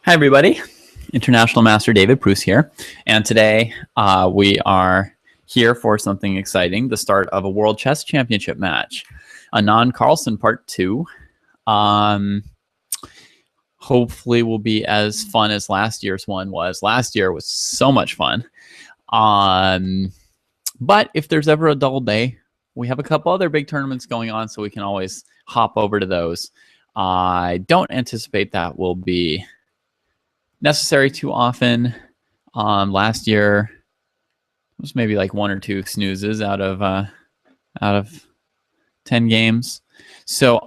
Hi, everybody. International Master David Bruce here. And today we are here for something exciting, the start of a World Chess Championship match. Anand-Carlsen Part 2. Hopefully will be as fun as last year's one was. Last year was so much fun. But if there's ever a dull day, we have a couple other big tournaments going on, so we can always hop over to those. I don't anticipate that will be necessary too often. Last year it was maybe like 1 or 2 snoozes out of 10 games. So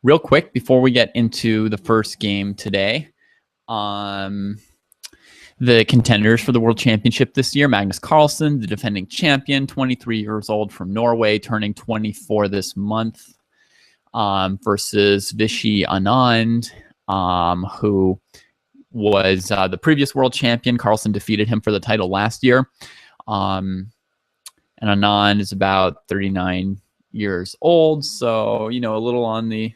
real quick before we get into the first game today, the contenders for the World Championship this year: Magnus Carlsen, the defending champion, 23 years old from Norway, turning 24 this month, versus Viswanathan, who was the previous world champion. Carlsen defeated him for the title last year. And Anand is about 39 years old, so, you know, a little on the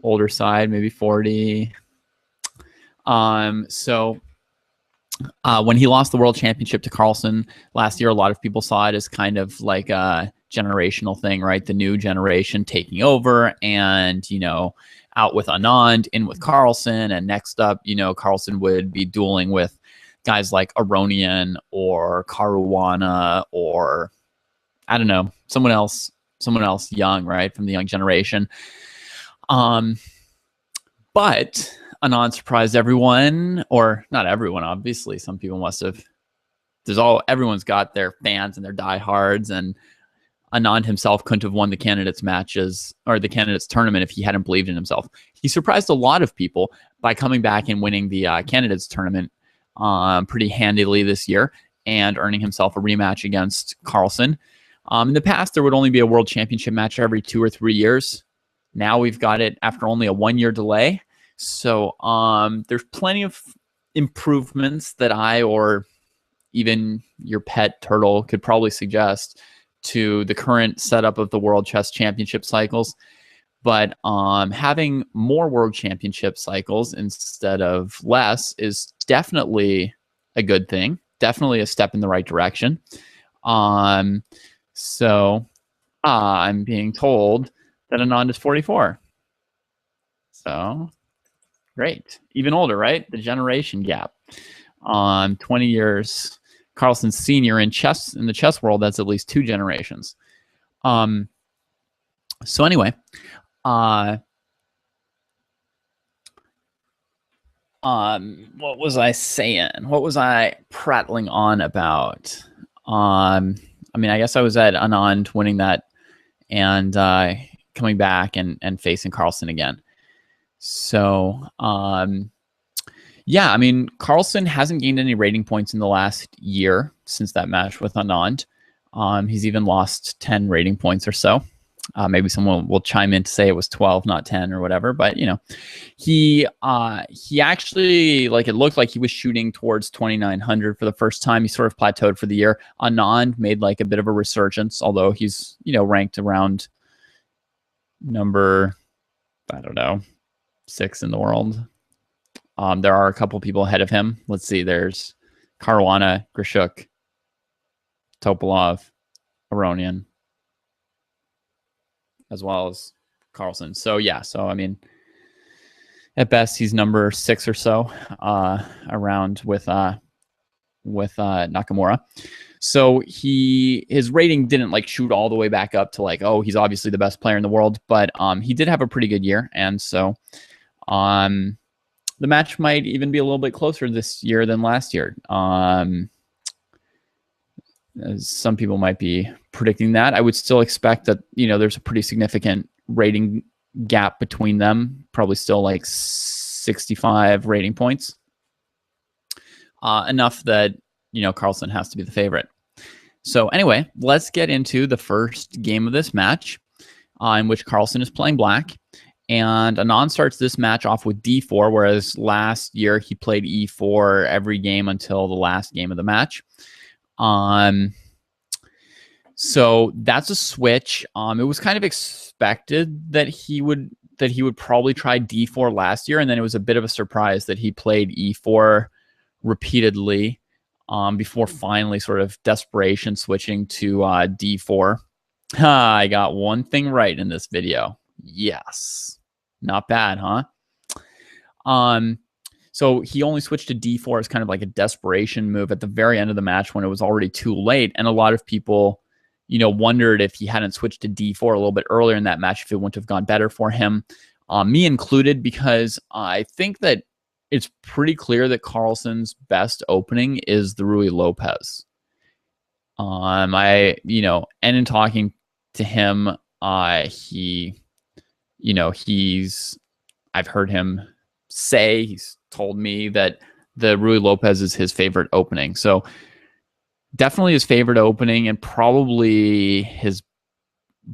older side, maybe 40. So when he lost the world championship to Carlsen last year, a lot of people saw it as kind of like a generational thing, right? The new generation taking over, and, you know, out with Anand, in with Carlsen, and next up, you know, Carlsen would be dueling with guys like Rde1 or Caruana, or I don't know, someone else young, right, from the young generation. But Anand surprised everyone, or not everyone, obviously. Some people must have. Everyone's got their fans and their diehards, and Anand himself couldn't have won the candidates matches or the candidates tournament if he hadn't believed in himself. He surprised a lot of people by coming back and winning the candidates tournament pretty handily this year and earning himself a rematch against Carlsen. In the past, there would only be a world championship match every 2 or 3 years. Now we've got it after only a 1-year delay. So there's plenty of improvements that I, or even your pet turtle, could probably suggest to the current setup of the World Chess Championship cycles. But having more World Championship cycles instead of less is definitely a good thing, definitely a step in the right direction. So I'm being told that Anand is 44. So great. Even older, right? The generation gap. 20 years. Carlsen's senior in the chess world. That's at least 2 generations. So anyway, what was I saying? What was I prattling on about? I mean, I guess I was at Anand winning that and coming back and facing Carlsen again. So yeah, I mean, Carlsen hasn't gained any rating points in the last year since that match with Anand. He's even lost 10 rating points or so. Maybe someone will chime in to say it was 12, not 10 or whatever. But, you know, he actually, like, it looked like he was shooting towards 2,900 for the first time. He sort of plateaued for the year. Anand made like a bit of a resurgence, although he's, you know, ranked around number, I don't know, 6 in the world. There are a couple people ahead of him. Let's see. There's Caruana, Grishuk, Topalov, Aronian, as well as Carlsen. So yeah. So I mean, at best, he's number 6 or so, around with Nakamura. So his rating didn't like shoot all the way back up to like, oh, he's obviously the best player in the world, but he did have a pretty good year, and so the match might even be a little bit closer this year than last year. Some people might be predicting that. I would still expect that, you know, there's a pretty significant rating gap between them, probably still like 65 rating points. Enough that, you know, Carlsen has to be the favorite. So anyway, let's get into the first game of this match, in which Carlsen is playing black. And Anand starts this match off with d4, whereas last year he played e4 every game until the last game of the match. So that's a switch. It was kind of expected that he would that he would probably try d4 last year, and then it was a bit of a surprise that he played e4 repeatedly before finally sort of desperation switching to d4. I got one thing right in this video. Yes. Not bad, huh? So he only switched to d4 as kind of like a desperation move at the very end of the match when it was already too late. And a lot of people, you know, wondered if he hadn't switched to d4 a little bit earlier in that match, if it wouldn't have gone better for him. Me included, because I think that it's pretty clear that Carlsen's best opening is the Ruy Lopez. And in talking to him, I've heard him say, he's told me that the Ruy Lopez is his favorite opening. So definitely his favorite opening, and probably his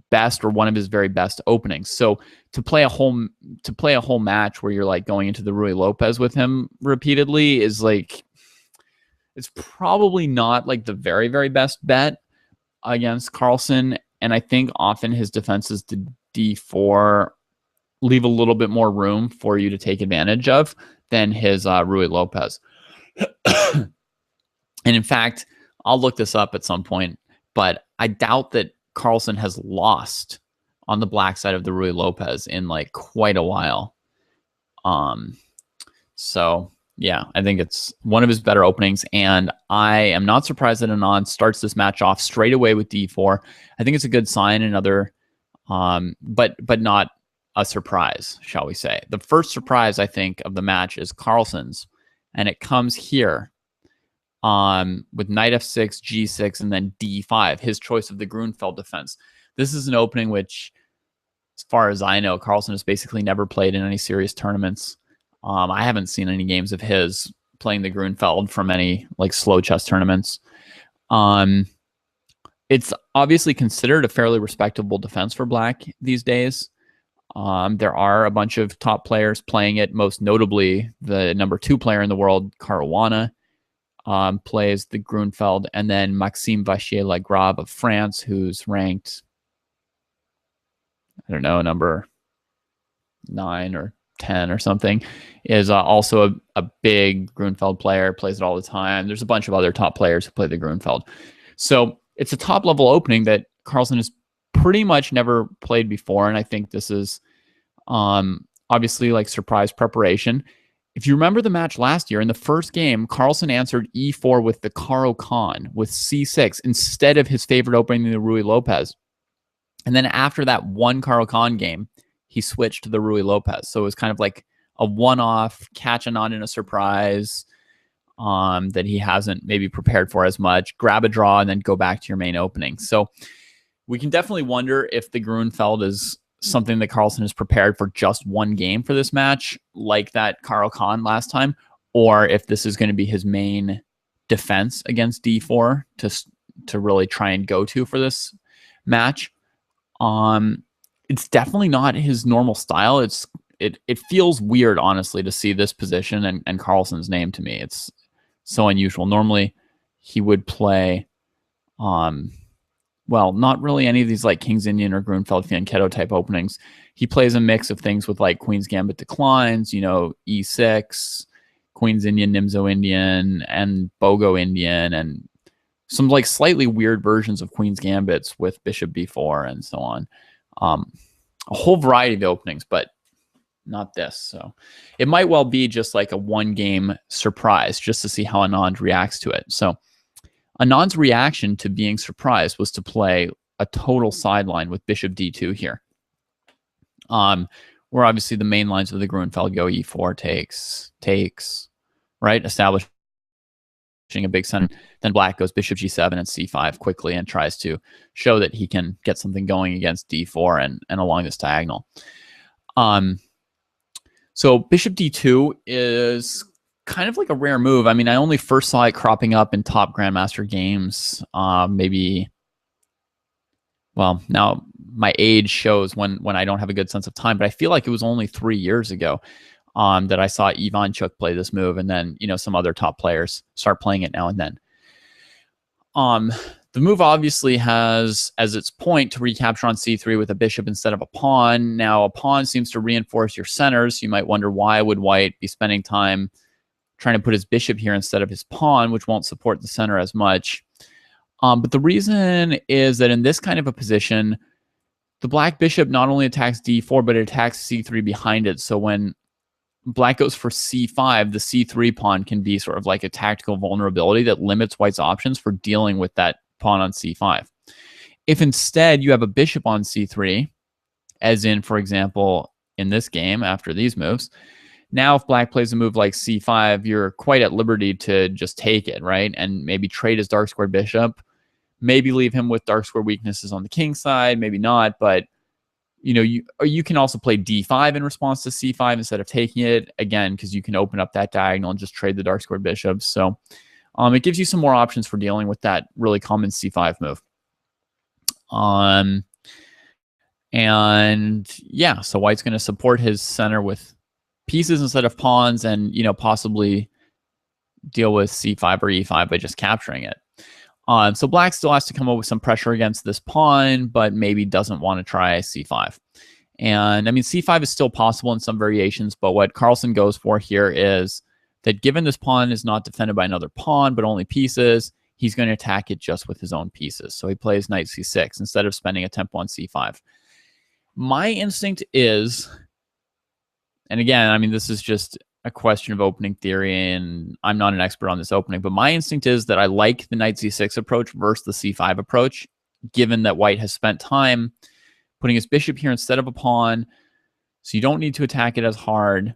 best, or one of his very best openings. So to play a whole match where you're like going into the Ruy Lopez with him repeatedly is like, it's probably not like the very, very best bet against Carlsen. And I think often his defenses to d4 leave a little bit more room for you to take advantage of than his Ruy Lopez. And in fact, I'll look this up at some point, but I doubt that Carlsen has lost on the black side of the Ruy Lopez in like quite a while. So yeah, I think it's one of his better openings, and I am not surprised that Anand starts this match off straight away with d4. I think it's a good sign, another, but not a surprise, shall we say. The first surprise, I think, of the match is Carlsen's, and it comes here with knight f6, g6, and then d5, his choice of the Grunfeld defense. This is an opening which, as far as I know, Carlsen has basically never played in any serious tournaments. I haven't seen any games of his playing the Grunfeld from any like slow chess tournaments. It's obviously considered a fairly respectable defense for black these days. There are a bunch of top players playing it, most notably the #2 player in the world, Caruana, plays the Grunfeld, and then Maxime Vachier-Lagrave of France, who's ranked, I don't know, number 9 or 10 or something, is also a big Grunfeld player, plays it all the time. There's a bunch of other top players who play the Grunfeld. So it's a top level opening that Carlsen has pretty much never played before, and I think this is obviously like surprise preparation. If you remember the match last year, in the first game, Carlsen answered e4 with the Caro-Kann with c6 instead of his favorite opening, the Ruy Lopez. And then after that one Caro-Kann game, he switched to the Ruy Lopez. So it was kind of like a one-off, catch Anand in a surprise that he hasn't maybe prepared for as much, grab a draw, and then go back to your main opening. So we can definitely wonder if the Grunfeld is something that Carlsen has prepared for just one game for this match, like that Caro-Kann last time, or if this is going to be his main defense against d4 to really try and go to for this match. It's definitely not his normal style. It feels weird, honestly, to see this position and Carlsen's name to me. It's so unusual. Normally, he would play, well, not really any of these like King's Indian or Grunfeld Fianchetto type openings. He plays a mix of things with like Queen's Gambit declines, you know, e6, Queen's Indian, Nimzo Indian, and Bogo Indian, and some like slightly weird versions of Queen's Gambits with Bishop b4 and so on. A whole variety of openings, but not this. So it might well be just like a one-game surprise just to see how Anand reacts to it. So Anand's reaction to being surprised was to play a total sideline with Bishop d2 here. Where obviously the main lines of the Grunfeld go e4, takes, right? Establishing a big center. Then black goes Bishop g7 and c5 quickly and tries to show that he can get something going against d4 and along this diagonal. So Bishop d2 is kind of like a rare move. I mean, I only first saw it cropping up in top Grandmaster games, maybe, well, now my age shows when I don't have a good sense of time, but I feel like it was only 3 years ago that I saw Ivanchuk play this move, and then, you know, some other top players start playing it now and then. The move obviously has as its point to recapture on c3 with a bishop instead of a pawn. Now, a pawn seems to reinforce your centers. You might wonder, why would white be spending time trying to put his bishop here instead of his pawn, which won't support the center as much. But the reason is that in this kind of a position, the black bishop not only attacks d4, but it attacks c3 behind it. So when black goes for c5, the c3 pawn can be sort of like a tactical vulnerability that limits white's options for dealing with that pawn on c5. If instead you have a bishop on c3, as in, for example, in this game after these moves, now if black plays a move like c5, you're quite at liberty to just take it, right? And maybe trade his dark squared bishop, maybe leave him with dark square weaknesses on the king side, maybe not, but you can also play d5 in response to c5 instead of taking it, again, because you can open up that diagonal and just trade the dark squared bishops. So it gives you some more options for dealing with that really common c5 move. And yeah, so white's going to support his center with pieces instead of pawns, and possibly deal with c5 or e5 by just capturing it. So black still has to come up with some pressure against this pawn, but maybe doesn't want to try c5. And I mean, c5 is still possible in some variations, but what Carlsen goes for here is that given this pawn is not defended by another pawn, but only pieces, he's going to attack it just with his own pieces. So he plays knight c6 instead of spending a tempo on c5. My instinct is, and again, I mean, this is just a question of opening theory, and I'm not an expert on this opening, but my instinct is that I like the knight c6 approach versus the c5 approach, given that white has spent time putting his bishop here instead of a pawn, so you don't need to attack it as hard,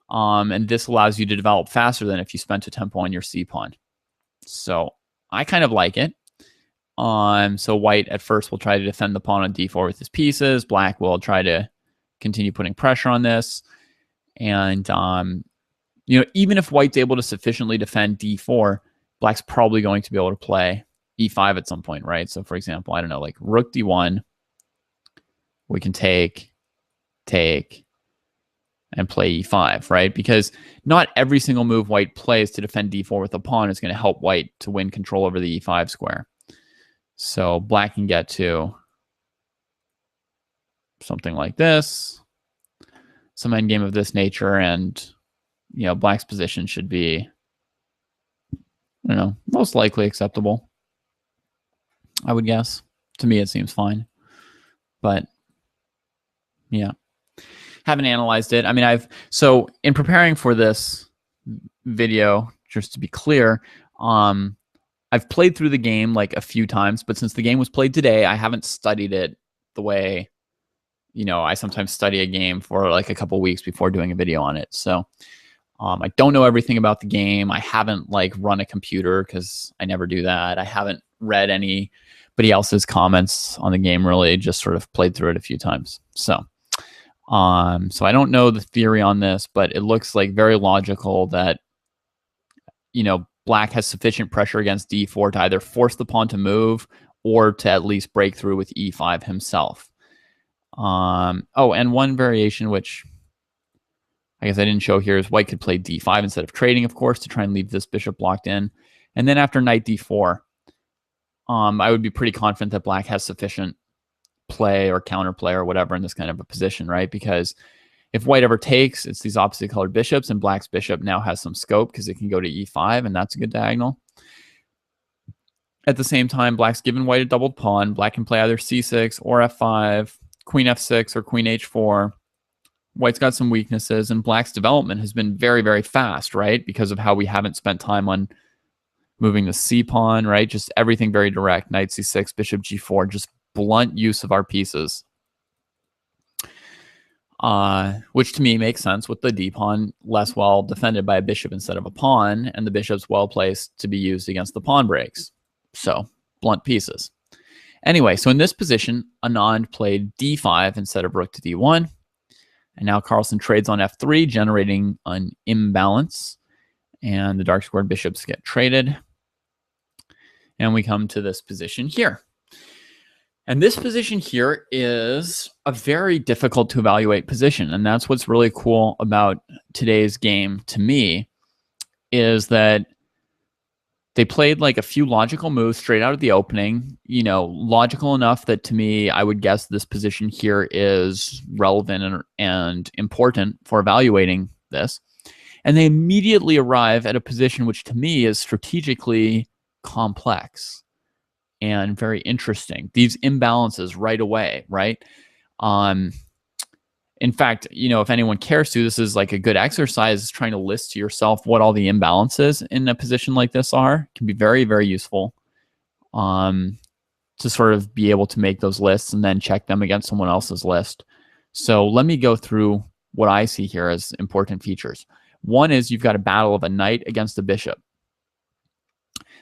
and this allows you to develop faster than if you spent a tempo on your c pawn. So I kind of like it. So white at first will try to defend the pawn on d4 with his pieces. Black will try to continue putting pressure on this. And, even if white's able to sufficiently defend d4, black's probably going to be able to play e5 at some point, right? So, for example, I don't know, like rook d1, we can take, and play e5, right? Because not every single move white plays to defend d4 with a pawn is going to help white to win control over the e5 square. So black can get to something like this, some endgame of this nature, and black's position should be, most likely acceptable, I would guess. To me, it seems fine. But yeah, haven't analyzed it. I mean, so in preparing for this video, just to be clear, I've played through the game like a few times, but since the game was played today, I haven't studied it the way I sometimes study a game for like a couple weeks before doing a video on it. So I don't know everything about the game. I haven't like run a computer because I never do that. I haven't read anybody else's comments on the game, really, just sort of played through it a few times. So I don't know the theory on this, but it looks like very logical that, black has sufficient pressure against d4 to either force the pawn to move or to at least break through with e5 himself. Oh, and one variation, which I guess I didn't show here, is white could play d5 instead of trading, of course, to try and leave this bishop blocked in. And then after knight d4, I would be pretty confident that black has sufficient play or counterplay or whatever in this kind of a position, right? Because if white ever takes, it's these opposite colored bishops, and black's bishop now has some scope because it can go to e5, and that's a good diagonal. At the same time, black's given white a doubled pawn. Black can play either c6 or f5, queen f6 or queen h4. White's got some weaknesses, and black's development has been very, very fast, right? Because of how we haven't spent time on moving the c pawn, right? Just everything very direct. Knight c6, bishop g4, just blunt use of our pieces. Which to me makes sense with the d pawn less well defended by a bishop instead of a pawn, and the bishop's well placed to be used against the pawn breaks. So blunt pieces. Anyway, so in this position, Anand played d5 instead of rook to d1. And now Carlsen trades on f3, generating an imbalance. And the dark squared bishops get traded. And we come to this position here. And this position here is a very difficult to evaluate position. And that's what's really cool about today's game to me, is that They played like a few logical moves straight out of the opening, you know, logical enough that to me, I would guess this position here is relevant and important for evaluating this. And they immediately arrive at a position which to me is strategically complex and very interesting. These imbalances right away, right? In fact, you know, if anyone cares to, this is like a good exercise, trying to list to yourself what all the imbalances in a position like this are. It can be very, very useful to sort of be able to make those lists and then check them against someone else's list. So let me go through what I see here as important features. One is you've got a battle of a knight against a bishop.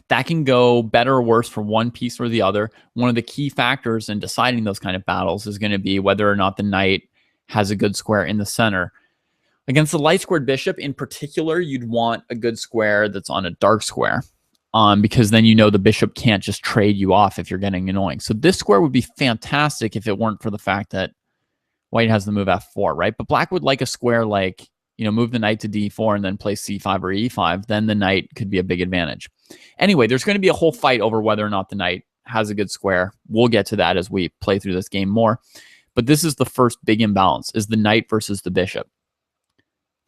That can go better or worse for one piece or the other. One of the key factors in deciding those kind of battles is going to be whether or not the knight has a good square in the center. Against the light squared bishop in particular, you'd want a good square that's on a dark square, because then you know the bishop can't just trade you off if you're getting annoying. So this square would be fantastic if it weren't for the fact that white has the move f4, right? But black would like a square like, you know, move the knight to d4 and then play c5 or e5. Then the knight could be a big advantage. Anyway, there's going to be a whole fight over whether or not the knight has a good square. We'll get to that as we play through this game more. But this is the first big imbalance, is the knight versus the bishop.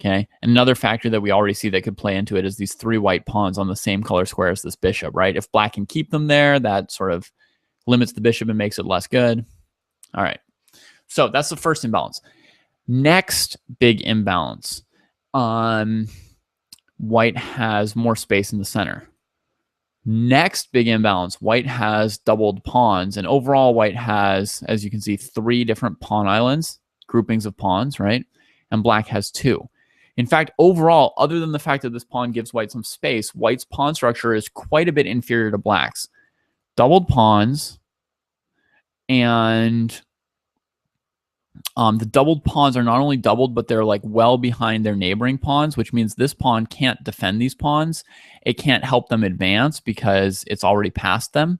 Okay, and another factor that we already see that could play into it is these three white pawns on the same color square as this bishop, right? If black can keep them there, that sort of limits the bishop and makes it less good. All right, so that's the first imbalance. Next big imbalance. White has more space in the center. Next big imbalance, white has doubled pawns, and overall white has, as you can see, 3 different pawn islands, groupings of pawns, right? And black has 2. In fact, overall, other than the fact that this pawn gives white some space, white's pawn structure is quite a bit inferior to black's. Doubled pawns, and the doubled pawns are not only doubled, but they're like well behind their neighboring pawns, which means this pawn can't defend these pawns. It can't help them advance because it's already past them.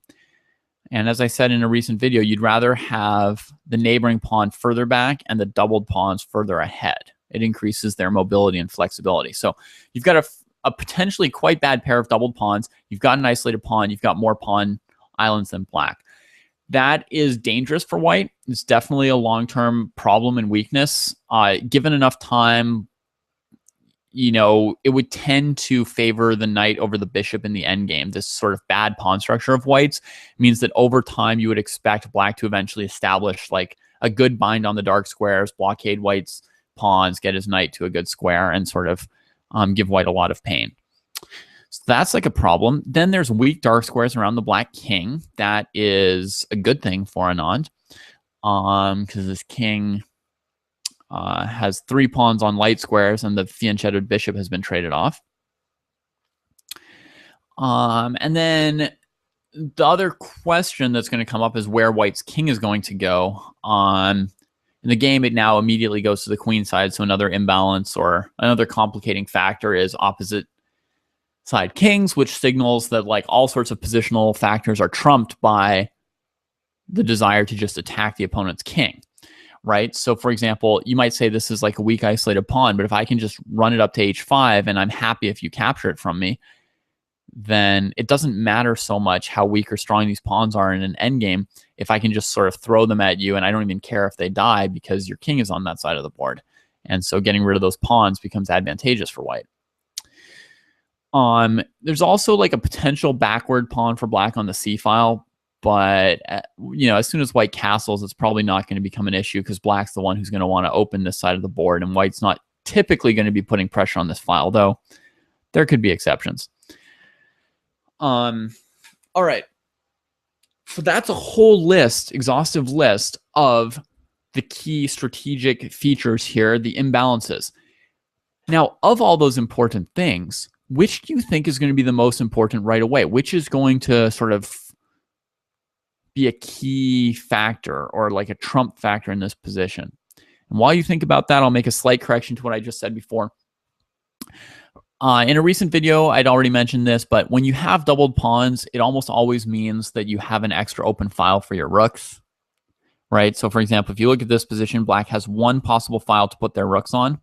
And as I said in a recent video, you'd rather have the neighboring pawn further back and the doubled pawns further ahead. It increases their mobility and flexibility. So you've got a potentially quite bad pair of doubled pawns. You've got an isolated pawn. You've got more pawn islands than black. That is dangerous for white. It's definitely a long-term problem and weakness. Given enough time, you know, it would tend to favor the knight over the bishop in the endgame. This sort of bad pawn structure of white's means that over time you would expect black to eventually establish like a good bind on the dark squares, blockade white's pawns, get his knight to a good square, and sort of give white a lot of pain. So that's like a problem. Then there's weak dark squares around the black king. That is a good thing for Anand, because this king has 3 pawns on light squares, and the fianchettoed bishop has been traded off. And then the other question that's going to come up is where white's king is going to go. In the game, it now immediately goes to the queen side, so another imbalance or another complicating factor is opposite side kings, which signals that like all sorts of positional factors are trumped by the desire to just attack the opponent's king, right? So for example, you might say this is like a weak isolated pawn, but if I can just run it up to h5 and I'm happy if you capture it from me, then it doesn't matter so much how weak or strong these pawns are in an endgame if I can just sort of throw them at you and I don't even care if they die because your king is on that side of the board. And so getting rid of those pawns becomes advantageous for white. There's also like a potential backward pawn for black on the c file, but you know, as soon as white castles, it's probably not going to become an issue because black's the one who's going to want to open this side of the board, and white's not typically going to be putting pressure on this file, though there could be exceptions. All right. So that's a whole list, exhaustive list of the key strategic features here, the imbalances. Now, of all those important things, which do you think is going to be the most important right away? Which is going to sort of be a key factor or like a trump factor in this position? And while you think about that, I'll make a slight correction to what I just said before. In a recent video, I'd already mentioned this, but when you have doubled pawns, it almost always means that you have an extra open file for your rooks, right? So for example, if you look at this position, black has 1 possible file to put their rooks on,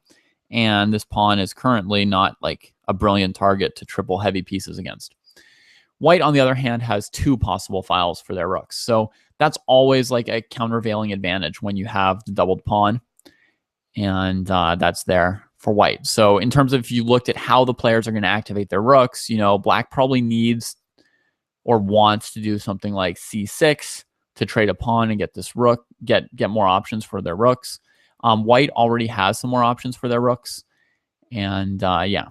and this pawn is currently not like a brilliant target to triple heavy pieces against. White, on the other hand, has 2 possible files for their rooks. So that's always like a countervailing advantage when you have the doubled pawn. And that's there for white. So in terms of if you looked at how the players are going to activate their rooks, you know, black probably needs or wants to do something like c6 to trade a pawn and get this rook, get more options for their rooks. White already has some more options for their rooks. And yeah.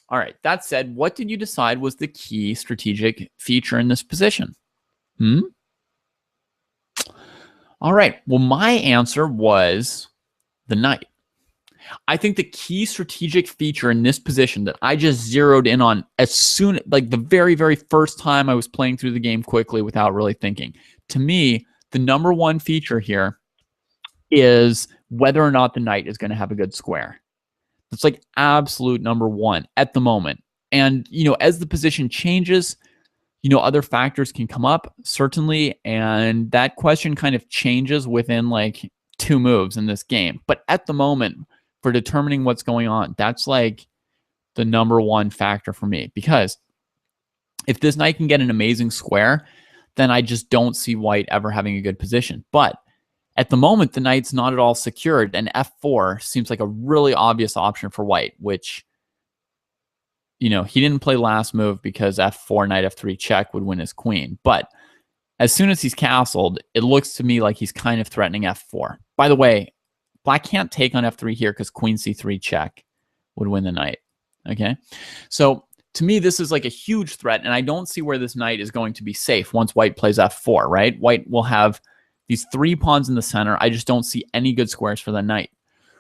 All right. That said, what did you decide was the key strategic feature in this position? All right. Well, my answer was the knight. I think the key strategic feature in this position that I just zeroed in on as soon, like the very, very first time I was playing through the game quickly without really thinking. To me, the number one feature here is whether or not the knight is going to have a good square. It's like absolute number one at the moment. And, you know, as the position changes, you know, other factors can come up, certainly. And that question kind of changes within like 2 moves in this game. But at the moment, for determining what's going on, that's like the number one factor for me. Because if this knight can get an amazing square, then I just don't see white ever having a good position. But at the moment, the knight's not at all secured, and f4 seems like a really obvious option for white, which, you know, he didn't play last move because f4, knight f3 check would win his queen. But as soon as he's castled, it looks to me like he's kind of threatening f4. By the way, black can't take on f3 here because queen c3 check would win the knight. Okay, so to me, this is like a huge threat, and I don't see where this knight is going to be safe once white plays f4, right? White will have these 3 pawns in the center. I just don't see any good squares for the knight.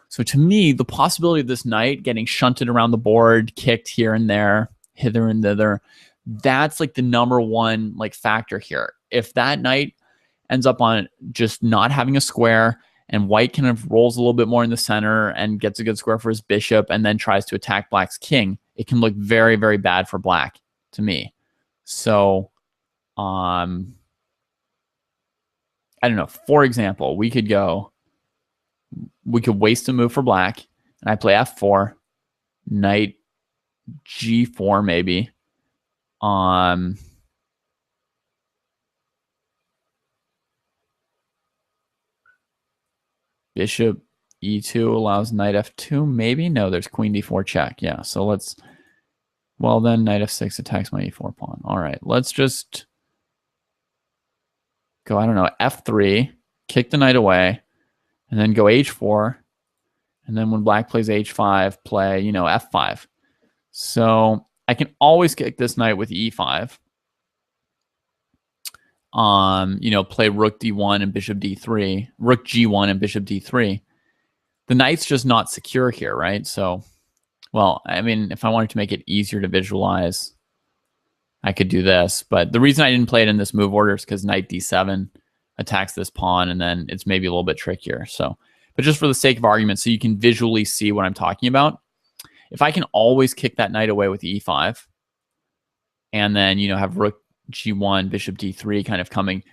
So to me, the possibility of this knight getting shunted around the board, kicked here and there, hither and thither, that's like the number one like factor here. If that knight ends up on just not having a square, and white kind of rolls a little bit more in the center and gets a good square for his bishop and then tries to attack black's king, it can look very, very bad for black to me. So, I don't know. For example, we could waste a move for black, and I play f4, knight g4 maybe. Bishop e2 allows knight f2 maybe. No, there's queen d4 check. Yeah, so let's. Well, then knight f6 attacks my e4 pawn. All right, let's just go, I don't know, f3, kick the knight away, and then go h4. And then when black plays h5, play, you know, f5. So I can always kick this knight with e5. You know, play rook d1 and bishop d3, rook g1 and bishop d3. The knight's just not secure here, right? So, well, I mean, if I wanted to make it easier to visualize, I could do this. But the reason I didn't play it in this move order is because knight d7 attacks this pawn, and then it's maybe a little bit trickier. So, but just for the sake of argument, so you can visually see what I'm talking about, if I can always kick that knight away with e5, and then, you know, have rook g1, bishop d3 kind of coming,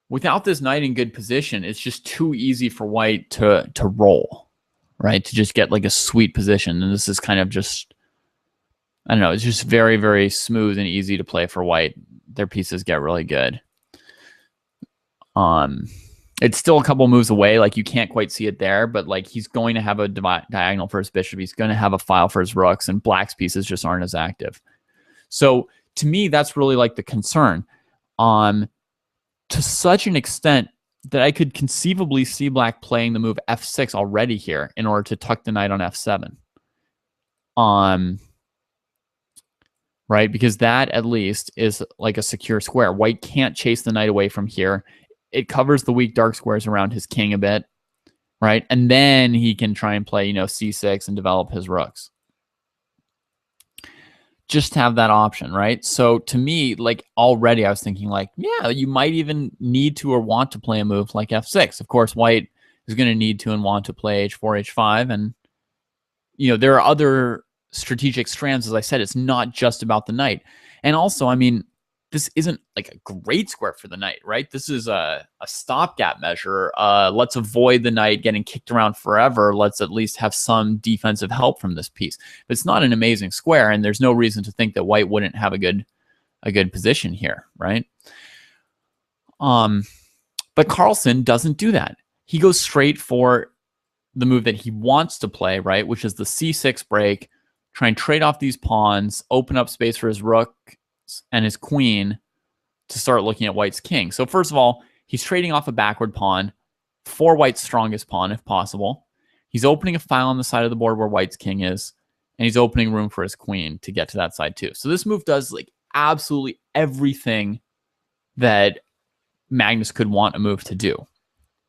without this knight in good position, it's just too easy for white to roll, right? To just get like a sweet position. And this is kind of just, I don't know, it's just very, very smooth and easy to play for white. Their pieces get really good. It's still a couple moves away. Like, you can't quite see it there, but like, he's going to have a diagonal for his bishop. He's going to have a file for his rooks, and black's pieces just aren't as active. So to me, that's really like the concern. To such an extent that I could conceivably see black playing the move f6 already here in order to tuck the knight on f7. Right? Because that at least is like a secure square. White can't chase the knight away from here. It covers the weak dark squares around his king a bit, right? And then he can try and play, you know, c6 and develop his rooks. Just have that option, right? So to me, like, already I was thinking like, yeah, you might even need to or want to play a move like f6. Of course, white is going to need to and want to play h4, h5. And, you know, there are other strategic strands. As I said, it's not just about the knight. And also, I mean, this isn't like a great square for the knight, right? This is a stopgap measure. Let's avoid the knight getting kicked around forever. Let's at least have some defensive help from this piece. But it's not an amazing square, and there's no reason to think that white wouldn't have a good a good position here, right? But Carlsen doesn't do that. He goes straight for the move that he wants to play, right? Which is the c6 break, try and trade off these pawns, open up space for his rook and his queen to start looking at white's king. So first of all, he's trading off a backward pawn for white's strongest pawn, if possible. He's opening a file on the side of the board where white's king is, and he's opening room for his queen to get to that side too. So this move does like absolutely everything that Magnus could want a move to do,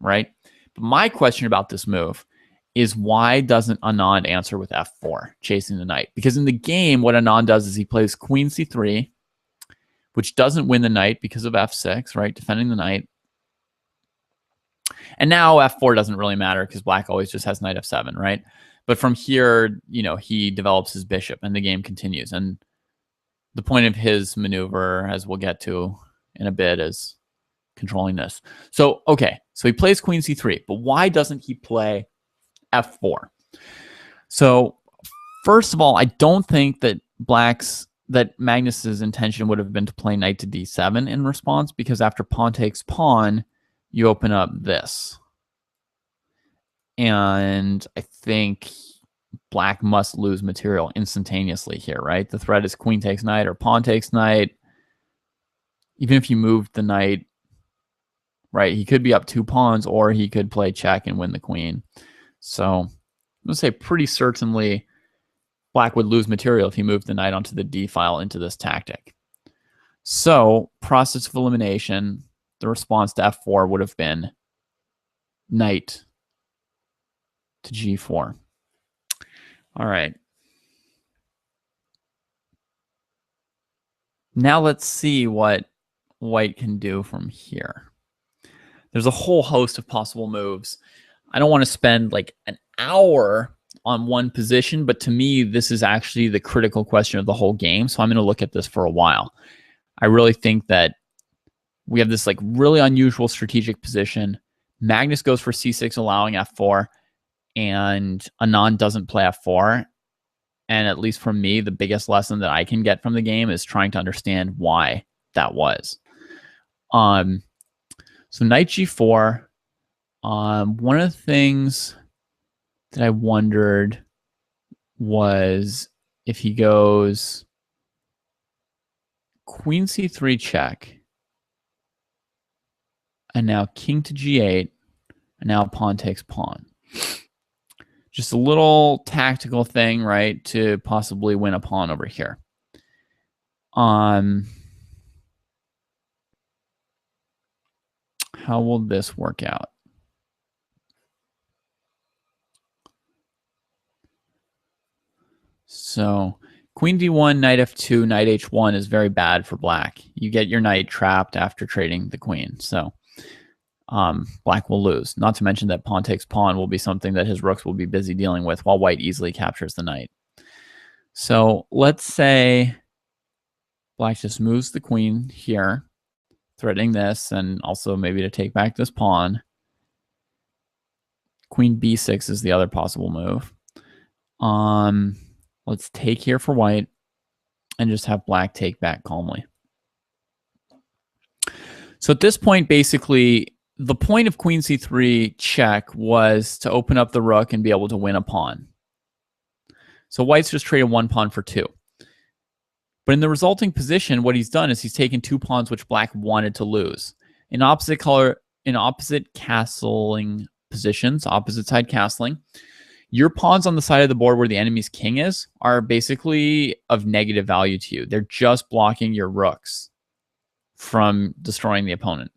right? But my question about this move is why doesn't Anand answer with f4, chasing the knight? Because in the game, what Anand does is he plays queen c3, which doesn't win the knight because of f6, right? Defending the knight. And now f4 doesn't really matter because black always just has knight f7, right? But from here, you know, he develops his bishop and the game continues. And the point of his maneuver, as we'll get to in a bit, is controlling this. So, okay, so he plays queen c3, but why doesn't he play f4? So, first of all, I don't think that Magnus's intention would have been to play knight to d7 in response, because after pawn takes pawn, you open up this. And I think black must lose material instantaneously here, right? The threat is queen takes knight or pawn takes knight. Even if you moved the knight, right, he could be up 2 pawns, or he could play check and win the queen. So I'm going to say pretty certainly black would lose material if he moved the knight onto the d file into this tactic. So process of elimination, the response to f4 would have been knight to g4. All right. Now let's see what white can do from here. There's a whole host of possible moves. I don't want to spend like an hour on one position, but to me, this is actually the critical question of the whole game. So I'm going to look at this for a while. I really think that we have this like really unusual strategic position. Magnus goes for c6, allowing f4, and Anand doesn't play f4. And at least from me, the biggest lesson that I can get from the game is trying to understand why that was. So knight g4. One of the things that I wondered was if he goes queen c3 check, and now king to g8, and now pawn takes pawn. Just a little tactical thing, right, to possibly win a pawn over here. How will this work out? So queen d1, knight f2, knight h1 is very bad for black. You get your knight trapped after trading the queen. So black will lose. Not to mention that pawn takes pawn will be something that his rooks will be busy dealing with while white easily captures the knight. So let's say black just moves the queen here, threatening this, and also maybe to take back this pawn. Queen b6 is the other possible move. Let's take here for white and just have black take back calmly. So at this point, basically, the point of queen c3 check was to open up the rook and be able to win a pawn. So white's just traded 1 pawn for 2. But in the resulting position, what he's done is he's taken 2 pawns which black wanted to lose. In opposite castling positions, opposite side castling, your pawns on the side of the board where the enemy's king is are basically of negative value to you. They're just blocking your rooks from destroying the opponent.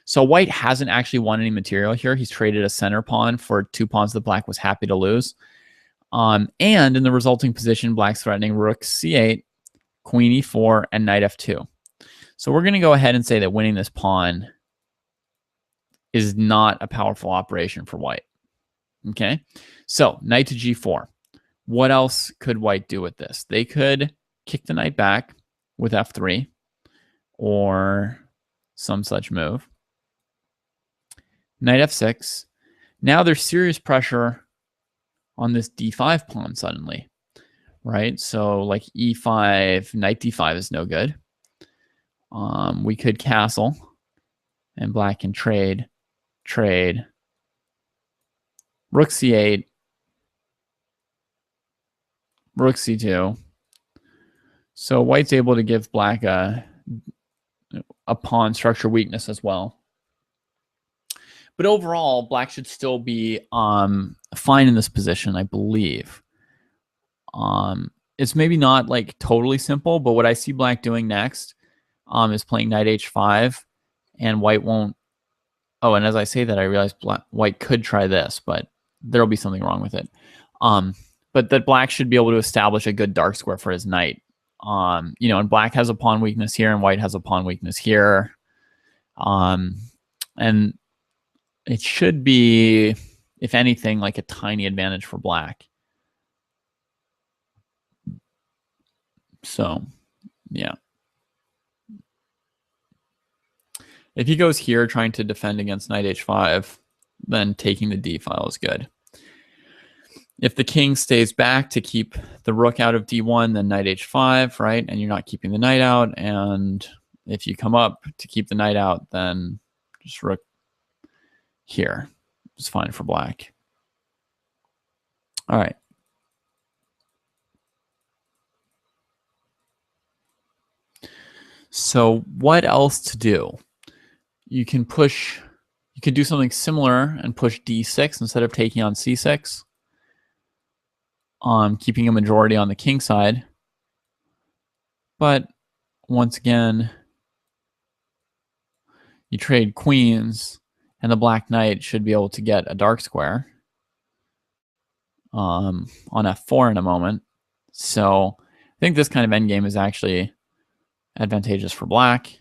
So white hasn't actually won any material here. He's traded a center pawn for 2 pawns that black was happy to lose. And in the resulting position, black's threatening rook c8, queen e4, and knight f2. So we're going to go ahead and say that winning this pawn is not a powerful operation for white. Okay, so knight to g4. What else could white do with this? They could kick the knight back with f3 or some such move. Knight f6. Now there's serious pressure on this d5 pawn suddenly, right? So like e5, knight d5 is no good. We could castle, and black can trade. Rook c8, rook c2. So white's able to give black a pawn structure weakness as well. But overall, black should still be fine in this position, I believe. It's maybe not like totally simple, but what I see black doing next is playing knight h5, and white won't. Oh, and as I say that, I realize white could try this, but there'll be something wrong with it. But that black should be able to establish a good dark square for his knight. You know, and black has a pawn weakness here, and white has a pawn weakness here. And it should be, if anything, like a tiny advantage for black. So, yeah. If he goes here trying to defend against knight h5, then taking the d file is good. If the king stays back to keep the rook out of d1, then knight h5, right? And you're not keeping the knight out. And if you come up to keep the knight out, then just rook here. It's fine for black. All right. So what else to do? You can do something similar and push d6 instead of taking on c6. Keeping a majority on the king side. But once again, you trade queens, and the black knight should be able to get a dark square on f4 in a moment. So I think this kind of endgame is actually advantageous for black.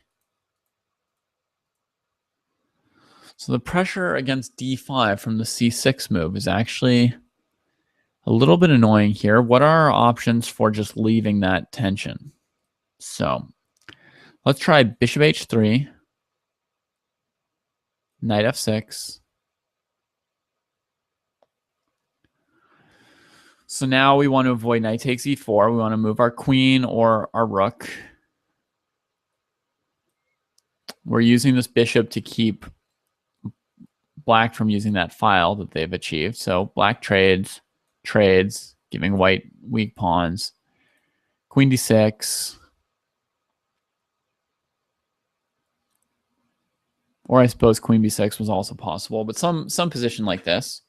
So the pressure against d5 from the c6 move is actually a little bit annoying here. What are our options for just leaving that tension? So let's try bishop h3, knight f6. So now we want to avoid knight takes e4. We want to move our queen or our rook. We're using this bishop to keep black from using that file that they've achieved. So black trades, giving white weak pawns. Queen d6. Or I suppose queen b6 was also possible, but some position like this.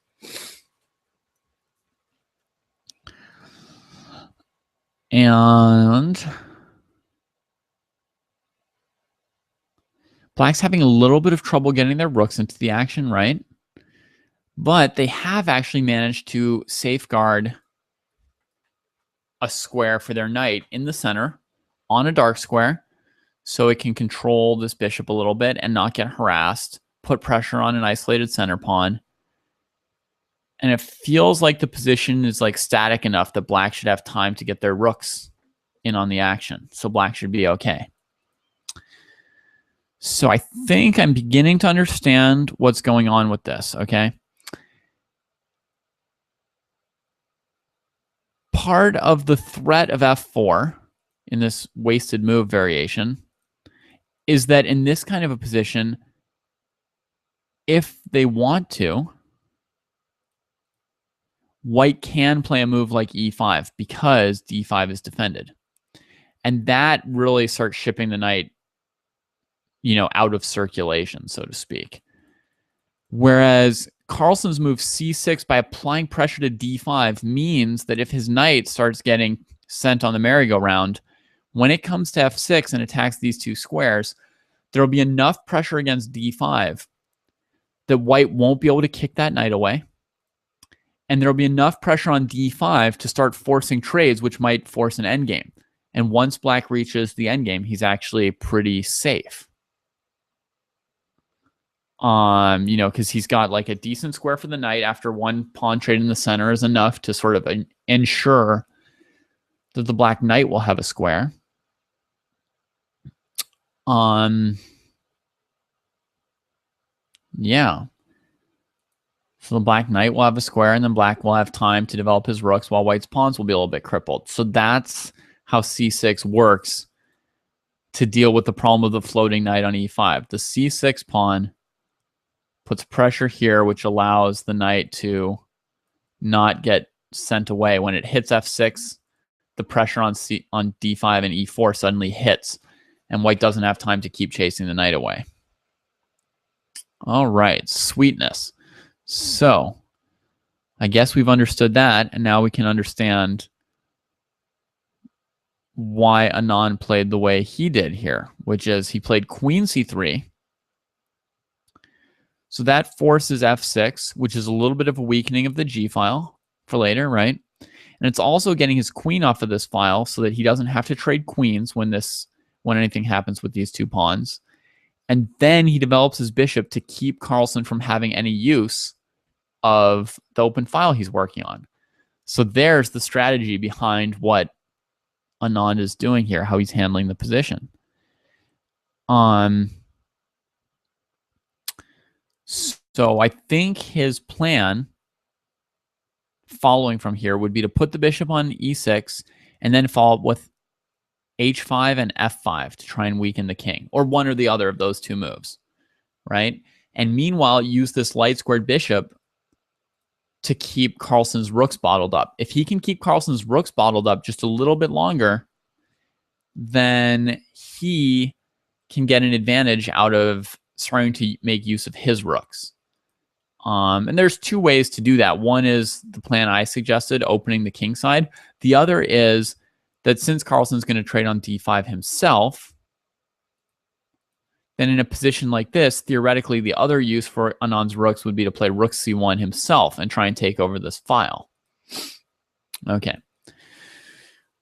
And black's having a little bit of trouble getting their rooks into the action, right? But they have actually managed to safeguard a square for their knight in the center on a dark square, so it can control this bishop a little bit and not get harassed, put pressure on an isolated center pawn. And it feels like the position is like static enough that black should have time to get their rooks in on the action. So black should be okay. So I think I'm beginning to understand what's going on with this, okay? Part of the threat of f4 in this wasted move variation is that in this kind of a position, if they want to, white can play a move like e5 because d5 is defended. And that really starts shipping the knight, you know, out of circulation, so to speak. Whereas Carlsen's move c6 by applying pressure to d5 means that if his knight starts getting sent on the merry-go-round, when it comes to f6 and attacks these two squares, there will be enough pressure against d5 that white won't be able to kick that knight away. And there will be enough pressure on d5 to start forcing trades, which might force an endgame. And once black reaches the endgame, he's actually pretty safe. You know, because he's got like a decent square for the knight after one pawn trade in the center is enough to sort of ensure that the black knight will have a square. Yeah. So the black knight will have a square, and then black will have time to develop his rooks while white's pawns will be a little bit crippled. So that's how c6 works to deal with the problem of the floating knight on e5. The c6 pawn puts pressure here, which allows the knight to not get sent away. When it hits f6, the pressure on d5 and e4 suddenly hits, and white doesn't have time to keep chasing the knight away. All right, sweetness. So I guess we've understood that, and now we can understand why Anand played the way he did here, which is he played queen c3. So that forces f6, which is a little bit of a weakening of the g file for later, right? And it's also getting his queen off of this file so that he doesn't have to trade queens when anything happens with these two pawns. And then he develops his bishop to keep Carlsen from having any use of the open file he's working on. So there's the strategy behind what Anand is doing here, how he's handling the position. So I think his plan following from here would be to put the bishop on e6 and then follow up with h5 and f5 to try and weaken the king, or one or the other of those two moves, right? And meanwhile, use this light squared bishop to keep Carlsen's rooks bottled up. If he can keep Carlsen's rooks bottled up just a little bit longer, then he can get an advantage out of starting to make use of his rooks. And there's two ways to do that. One is the plan I suggested, opening the king side. The other is that since Carlsen's going to trade on d5 himself, then in a position like this, theoretically, the other use for Anand's rooks would be to play rook c1 himself and try and take over this file. Okay.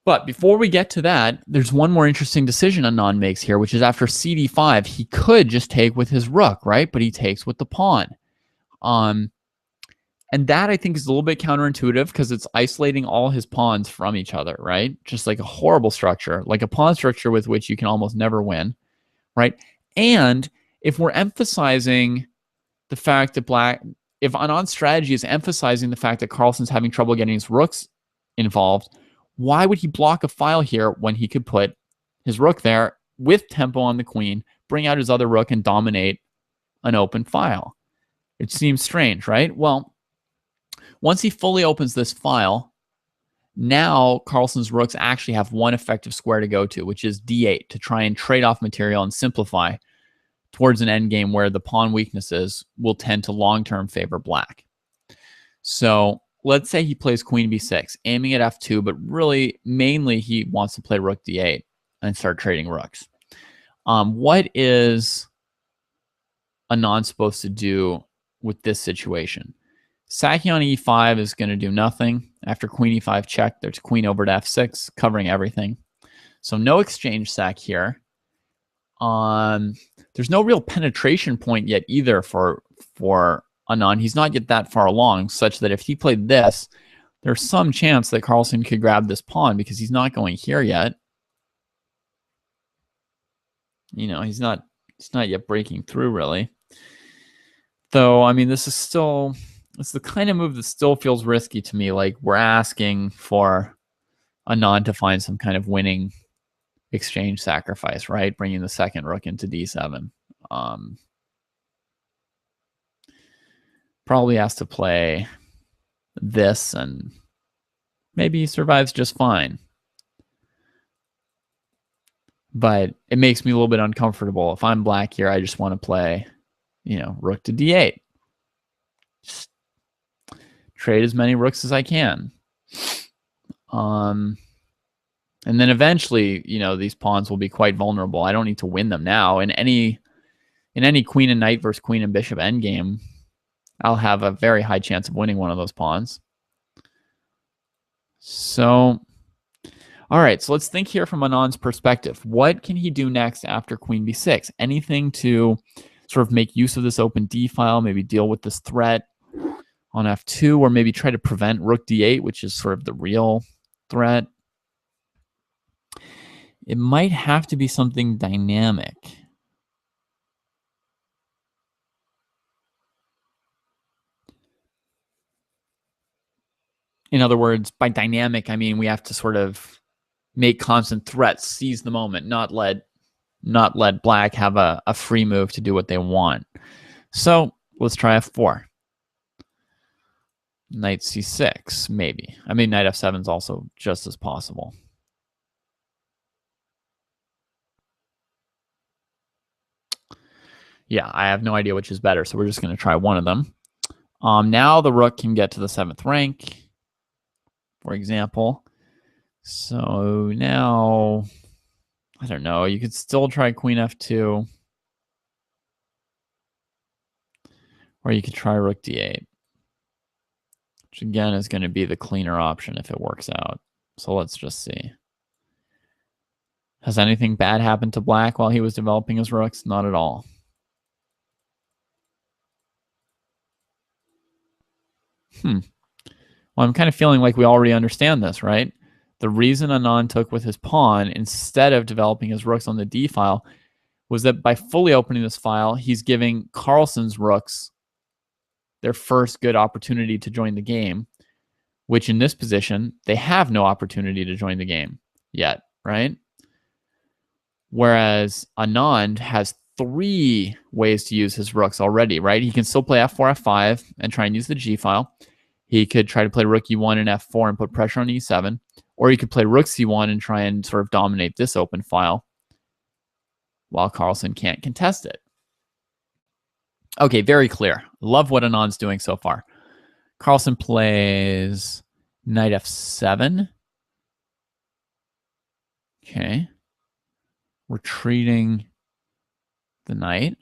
But before we get to that, there's one more interesting decision Anand makes here, which is after cd5, he could just take with his rook, right? But he takes with the pawn. And that, I think, is a little bit counterintuitive because it's isolating all his pawns from each other, right? Just like a horrible structure, like a pawn structure with which you can almost never win, right? And if we're emphasizing the fact that if Anand's strategy is emphasizing the fact that Carlsen's having trouble getting his rooks involved, why would he block a file here when he could put his rook there with tempo on the queen, bring out his other rook, and dominate an open file? It seems strange, right? Well, once he fully opens this file, now Carlsen's rooks actually have one effective square to go to, which is d8, to try and trade off material and simplify towards an endgame where the pawn weaknesses will tend to long-term favor black. So let's say he plays queen b6, aiming at f2, but really, mainly, he wants to play rook d8 and start trading rooks. What is Anand supposed to do with this situation? Sacking on e5 is going to do nothing. After queen e5 check, there's queen over to f6, covering everything. So no exchange sack here. There's no real penetration point yet either for Anand. He's not yet that far along, such that if he played this, there's some chance that Carlsen could grab this pawn because he's not going here yet. You know, he's not yet breaking through, really. Though, I mean, this is still... It's the kind of move that still feels risky to me. Like we're asking for Anand to find some kind of winning exchange sacrifice, right? Bringing the second rook into d7. Probably has to play this, and maybe he survives just fine. But it makes me a little bit uncomfortable. If I'm black here, I just want to play, you know, rook to d8. Just trade as many rooks as I can. And then eventually, you know, these pawns will be quite vulnerable. I don't need to win them now. In any queen and knight versus queen and bishop endgame, I'll have a very high chance of winning one of those pawns. So, all right, so let's think here from Anand's perspective. What can he do next after queen b6? Anything to sort of make use of this open d file, maybe deal with this threat on f2, or maybe try to prevent rook d8, which is sort of the real threat? It might have to be something dynamic. In other words, by dynamic, I mean we have to sort of make constant threats, seize the moment, not let not let black have a free move to do what they want. So let's try f4. Knight c6, maybe. I mean, knight f7 is also just as possible. Yeah, I have no idea which is better, so we're just going to try one of them. Now the rook can get to the 7th rank, for example. So now, I don't know, you could still try queen f2. Or you could try rook d8. Which again is going to be the cleaner option if it works out. So let's just see. Has anything bad happened to black while he was developing his rooks? Not at all. Well, I'm kind of feeling like we already understand this, right? The reason Anand took with his pawn instead of developing his rooks on the d file was that by fully opening this file, he's giving Carlsen's rooks their first good opportunity to join the game, which in this position, they have no opportunity to join the game yet, right? Whereas Anand has 3 ways to use his rooks already, right? He can still play f4, f5 and try and use the g file. He could try to play rook e1 and f4 and put pressure on e7, or he could play rook c1 and try and sort of dominate this open file while Carlsen can't contest it. Okay, very clear. Love what Anand's doing so far. Carlsen plays knight f7. Okay. Retreating the knight.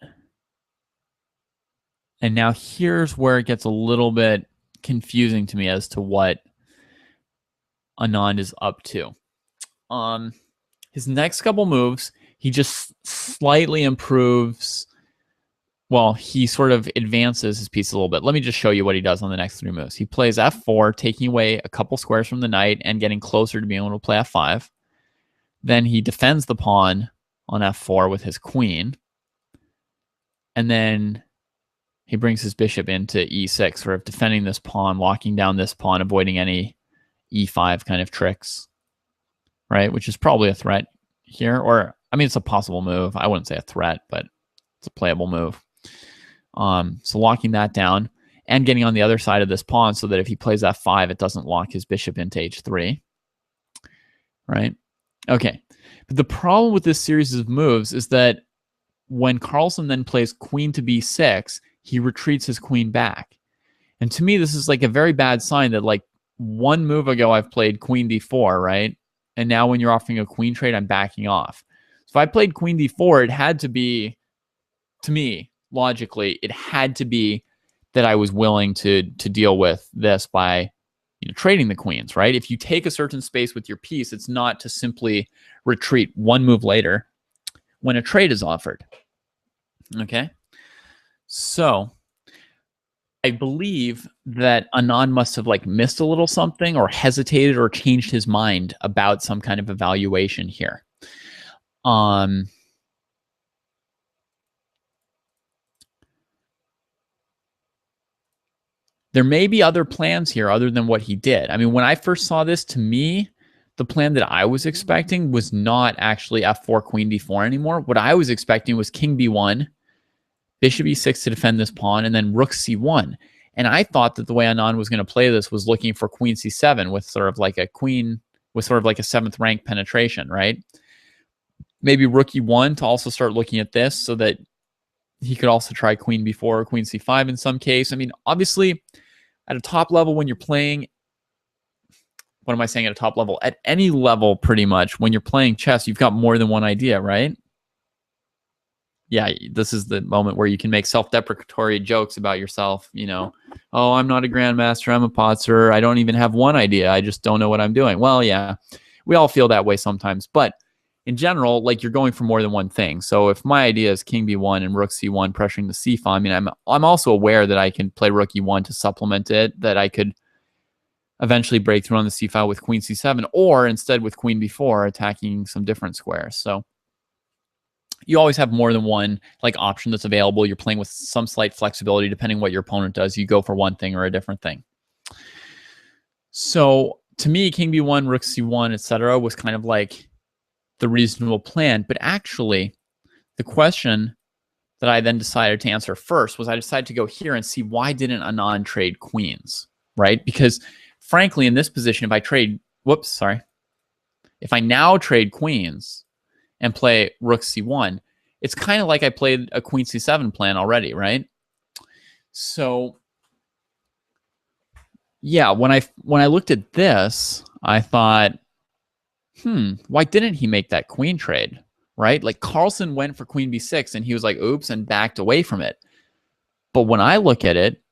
And now here's where it gets a little bit confusing to me as to what Anand is up to. His next couple moves, he just slightly improves. Well, he sort of advances his piece a little bit. Let me just show you what he does on the next 3 moves. He plays f4, taking away a couple squares from the knight and getting closer to being able to play f5. Then he defends the pawn on f4 with his queen. And then he brings his bishop into e6, sort of defending this pawn, locking down this pawn, avoiding any e5 kind of tricks, right? Which is probably a threat here. Or, I mean, it's a possible move. I wouldn't say a threat, but it's a playable move. So locking that down and getting on the other side of this pawn so that if he plays f5, it doesn't lock his bishop into h3, right? Okay, but the problem with this series of moves is that when Carlsen then plays queen to b6, he retreats his queen back. And to me, this is like a very bad sign that like 1 move ago, I've played queen d4, right? And now when you're offering a queen trade, I'm backing off. So if I played queen d4, it had to be, to me, logically, it had to be that I was willing to deal with this by trading the queens, right? If you take a certain space with your piece, it's not to simply retreat 1 move later when a trade is offered. Okay? So I believe that Anand must have like missed a little something or hesitated or changed his mind about some kind of evaluation here. There may be other plans here other than what he did. I mean, when I first saw this, to me, the plan that I was expecting was not actually f4, queen d4 anymore. What I was expecting was king b1, bishop e6 to defend this pawn, and then rook c1. And I thought that the way Anand was going to play this was looking for queen c7 with sort of like a queen, with sort of like a 7th rank penetration, right? Maybe rook e1 to also start looking at this so that he could also try queen b4 or queen c5 in some case. I mean, obviously, at a top level when you're playing, what am I saying at a top level? At any level, pretty much, when you're playing chess, you've got more than one idea, right? Yeah, this is the moment where you can make self-deprecatory jokes about yourself, oh, I'm not a grandmaster, I'm a potser, I don't even have one idea, I just don't know what I'm doing. Well, yeah, we all feel that way sometimes, but in general, like you're going for more than one thing. So if my idea is king b1 and rook c1 pressuring the c file, I mean, I'm also aware that I can play rook e1 to supplement it, that I could eventually break through on the c file with queen c7, or instead with queen b4 attacking some different squares. So you always have more than one like option that's available. You're playing with some slight flexibility depending what your opponent does. You go for one thing or a different thing. So to me, king b1, rook c1, etc. was kind of like the reasonable plan. But actually, the question that I then decided to answer first was I decided to go here and see why didn't Anand trade queens, right? Because frankly, in this position, if I trade, if I now trade queens and play rook c1, it's kind of like I played a queen c7 plan already, right? So yeah, when I looked at this, I thought, why didn't he make that queen trade, right? Like Carlsen went for queen b6 and he was like, oops, and backed away from it. But when I look at it,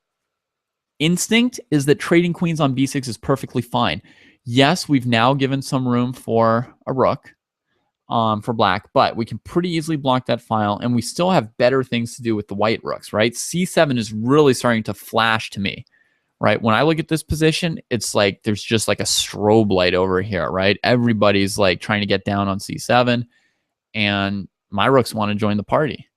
instinct is that trading queens on b6 is perfectly fine. Yes, we've now given some room for a rook for black, but we can pretty easily block that file, and we still have better things to do with the white rooks, right? c7 is really starting to flash to me, right? When I look at this position, it's like there's just like a strobe light over here, right? Everybody's like trying to get down on c7, and my rooks want to join the party.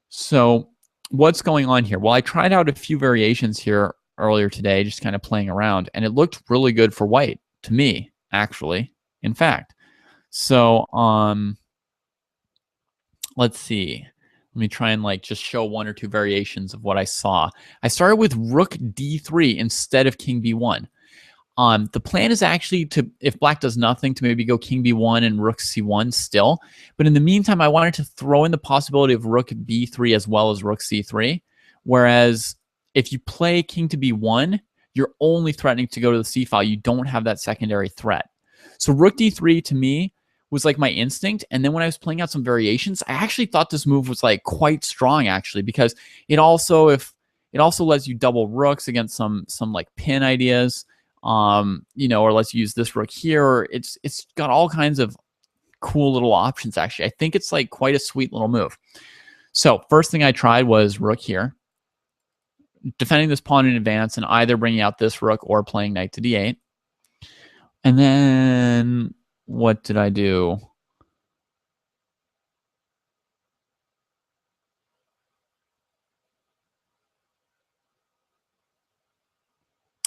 So what's going on here? Well, I tried out a few variations here earlier today, just kind of playing around, and it looked really good for white to me, actually, in fact. So let's see. Let me try and like just show one or two variations of what I saw. I started with rook d3 instead of king b1. The plan is actually to, if black does nothing, to maybe go king b1 and rook c1 still. But in the meantime, I wanted to throw in the possibility of rook b3 as well as rook c3. Whereas if you play king to b1, you're only threatening to go to the c file. You don't have that secondary threat. So rook d3 to me was like my instinct. And then when I was playing out some variations, I actually thought this move was like quite strong, actually, because it also lets you double rooks against some like pin ideas. You know, or let's use this rook here. It's got all kinds of cool little options, actually. I think it's like quite a sweet little move. So first thing I tried was rook here, defending this pawn in advance and either bringing out this rook or playing knight to d8. And then what did I do?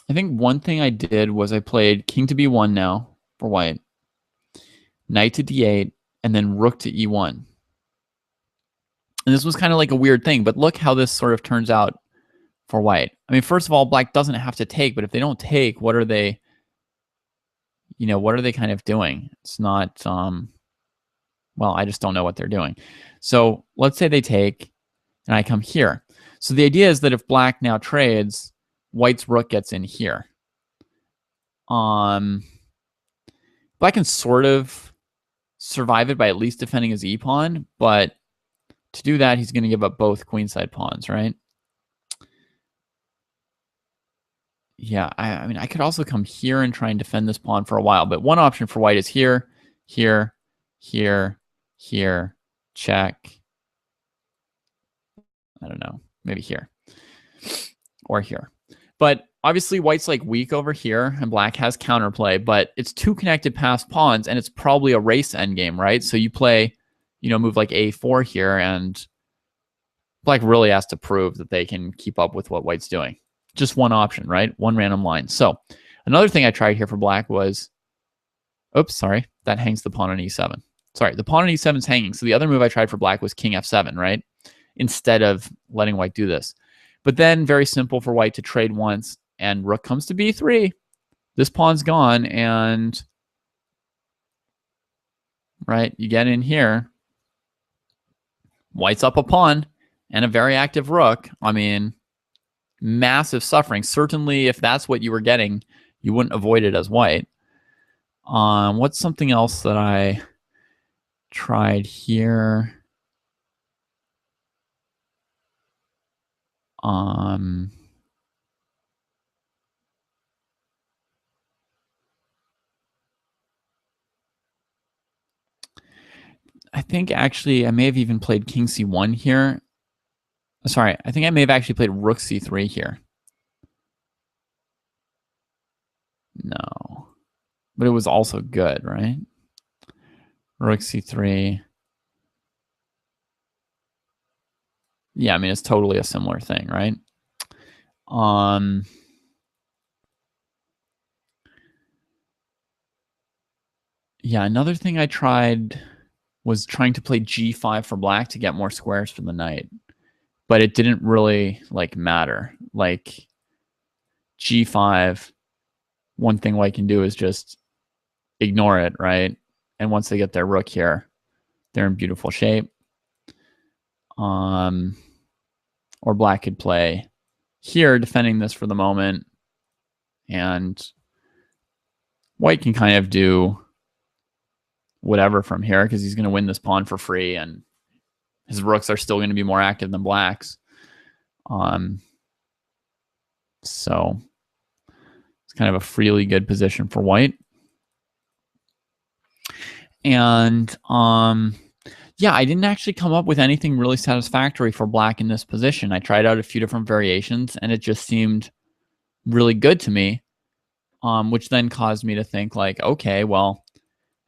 I think one thing I did was I played king to b1 now for white, knight to d8, and then rook to e1. And this was kind of like a weird thing, but look how this sort of turns out for white. I mean, first of all, black doesn't have to take, but if they don't take, what are they, what are they kind of doing? It's not, well, I just don't know what they're doing. So let's say they take, and I come here. So the idea is that if black now trades, white's rook gets in here. Black can sort of survive it by at least defending his e-pawn, but to do that, he's going to give up both queenside pawns, right? Yeah, I mean, I could also come here and try and defend this pawn for a while, but one option for white is here, here, here, here, check. I don't know, maybe here or here. But obviously white's like weak over here and black has counterplay, but it's two connected passed pawns and it's probably a race endgame, right? So you play, move like a4 here, and black really has to prove that they can keep up with what white's doing. Just one option, right? One random line. So another thing I tried here for black was, oops, sorry, that hangs the pawn on e7. Sorry, the pawn on e7 is hanging. So the other move I tried for black was king f7, right? Instead of letting white do this. But then very simple for white to trade once, and rook comes to b3. This pawn's gone, and right, you get in here. White's up a pawn and a very active rook. I mean, massive suffering. Certainly, if that's what you were getting, you wouldn't avoid it as white. What's something else that I tried here? I think actually I may have even played king c1 here. Sorry, I think I may have actually played rook c3 here. No. But it was also good, right? Rook c3. Yeah, I mean, it's totally a similar thing, right? Yeah, another thing I tried was trying to play g5 for black to get more squares for the knight. But it didn't really like matter. Like g5, one thing white can do is just ignore it, right? And once they get their rook here, they're in beautiful shape. Or black could play here, defending this for the moment. And white can kind of do whatever from here because he's going to win this pawn for free, and his rooks are still going to be more active than black's. So it's kind of a freely good position for white. And yeah, I didn't actually come up with anything really satisfactory for black in this position. I tried out a few different variations, and it just seemed really good to me, which then caused me to think like, okay, well,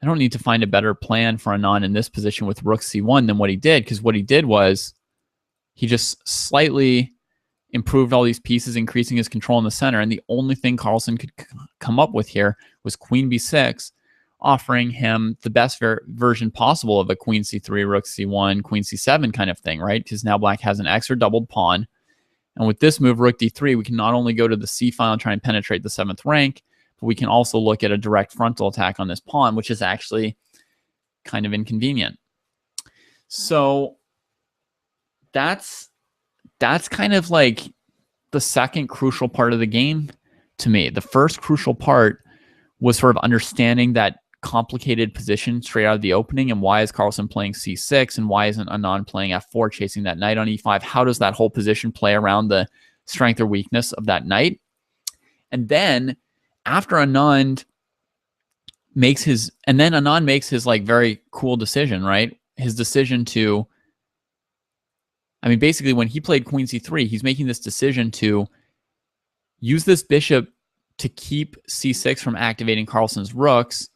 I don't need to find a better plan for Anand in this position with rook c1 than what he did, because what he did was he just slightly improved all these pieces, increasing his control in the center, and the only thing Carlsen could come up with here was queen b6, offering him the best version possible of a queen c3, rook c1, queen c7 kind of thing, right? Because now black has an extra doubled pawn. And with this move, rook d3, we can not only go to the c file and try and penetrate the 7th rank, but we can also look at a direct frontal attack on this pawn, which is actually kind of inconvenient. So that's kind of like the second crucial part of the game to me. The first crucial part was sort of understanding that complicated position straight out of the opening, and why is Carlsen playing c6, and why isn't Anand playing f4, chasing that knight on e5? How does that whole position play around the strength or weakness of that knight? And then after Anand makes his, Anand makes his like very cool decision, right? His decision to, I mean, basically when he played queen c3, he's making this decision to use this bishop to keep c6 from activating Carlsen's rooks,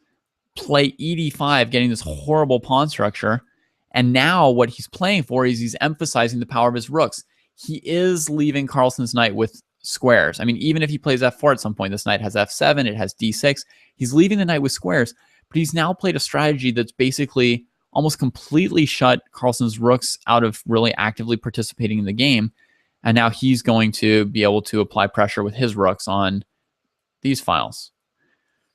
play ed5, getting this horrible pawn structure. And now what he's playing for is he's emphasizing the power of his rooks. He is leaving Carlsen's knight with squares. I mean, even if he plays f4 at some point, this knight has f7, it has d6. He's leaving the knight with squares, but he's now played a strategy that's basically almost completely shut Carlsen's rooks out of really actively participating in the game. And now he's going to be able to apply pressure with his rooks on these files.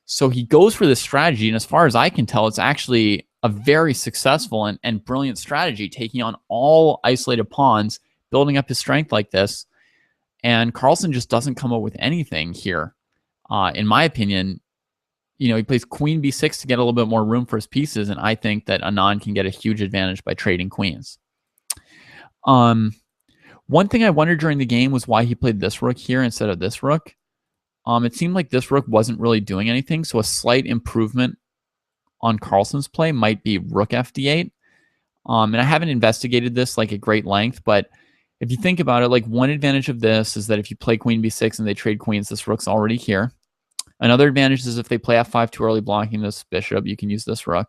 So he goes for this strategy, and as far as I can tell, it's actually a very successful and brilliant strategy, taking on all isolated pawns, building up his strength like this. And Carlsen just doesn't come up with anything here. In my opinion, you know, he plays queen b6 to get a little bit more room for his pieces, and I think that Anand can get a huge advantage by trading queens. One thing I wondered during the game was why he played this rook here instead of this rook. It seemed like this rook wasn't really doing anything, so a slight improvement on Carlsen's play might be rook fd8. And I haven't investigated this like at great length, but if you think about it, like one advantage of this is that if you play queen b6 and they trade queens, this rook's already here. Another advantage is if they play f5 too early, blocking this bishop, you can use this rook.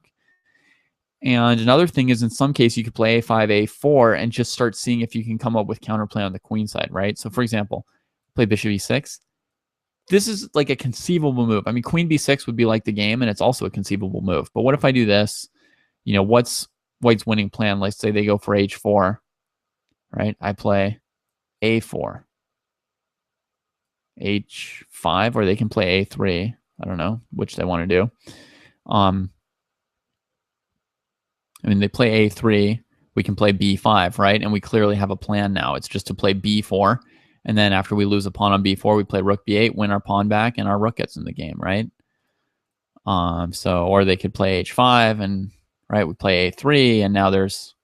And another thing is in some case, you could play a5, a4, and just start seeing if you can come up with counterplay on the queen side, right? So for example, play bishop e6. This is like a conceivable move. I mean, queen b6 would be like the game, and it's also a conceivable move. But what if I do this? You know, what's white's winning plan? Let's say they go for h4, right? I play a4, h5, or they can play a3. I don't know which they want to do. I mean, they play a3. We can play b5, right? And we clearly have a plan now. It's just to play b4. And then after we lose a pawn on b4, we play rook b8, win our pawn back, and our rook gets in the game, right? Or they could play h5, and right, we play a3, and now there's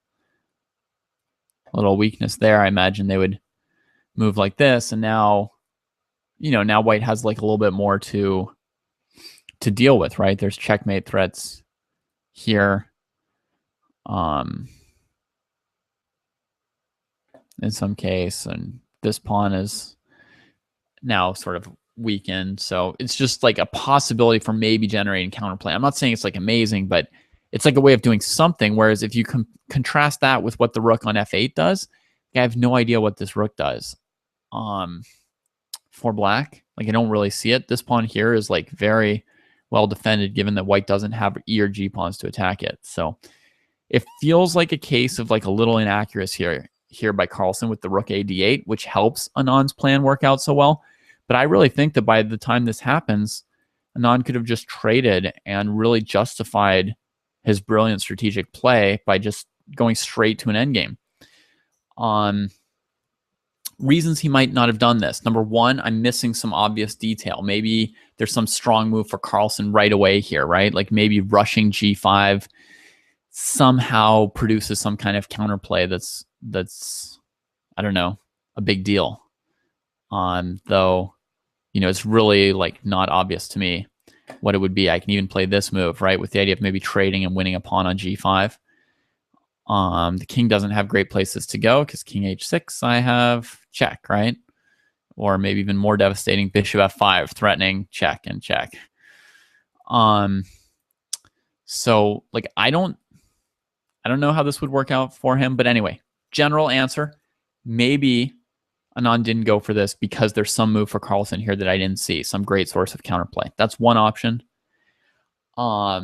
a little weakness there. I imagine they would move like this, and now, you know, now white has like a little bit more to deal with, right? There's checkmate threats here. In some case, and this pawn is now sort of weakened. So it's just like a possibility for maybe generating counterplay. I'm not saying it's like amazing, but it's like a way of doing something. Whereas if you contrast that with what the rook on f8 does, I have no idea what this rook does for black. Like, I don't really see it. This pawn here is like very well defended, given that white doesn't have E or G pawns to attack it. So It feels like a case of like a little inaccuracy here by Carlsen with the rook ad8, which helps Anand's plan work out so well. But I really think that by the time this happens, Anand could have just traded and really justified his brilliant strategic play by just going straight to an endgame. Reasons he might not have done this. Number one, I'm missing some obvious detail. Maybe there's some strong move for Carlsen right away here, right? Like maybe rushing g5 somehow produces some kind of counterplay that's I don't know, a big deal. Though, you know, it's really like not obvious to me what it would be. I can even play this move, right? With the idea of maybe trading and winning a pawn on g5. The king doesn't have great places to go because king h6, I have check, right? Or maybe even more devastating, bishop f5, threatening check and check. So like I don't know how this would work out for him, but anyway, general answer, maybe Anand didn't go for this because there's some move for Carlsen here that I didn't see, some great source of counterplay. That's one option. A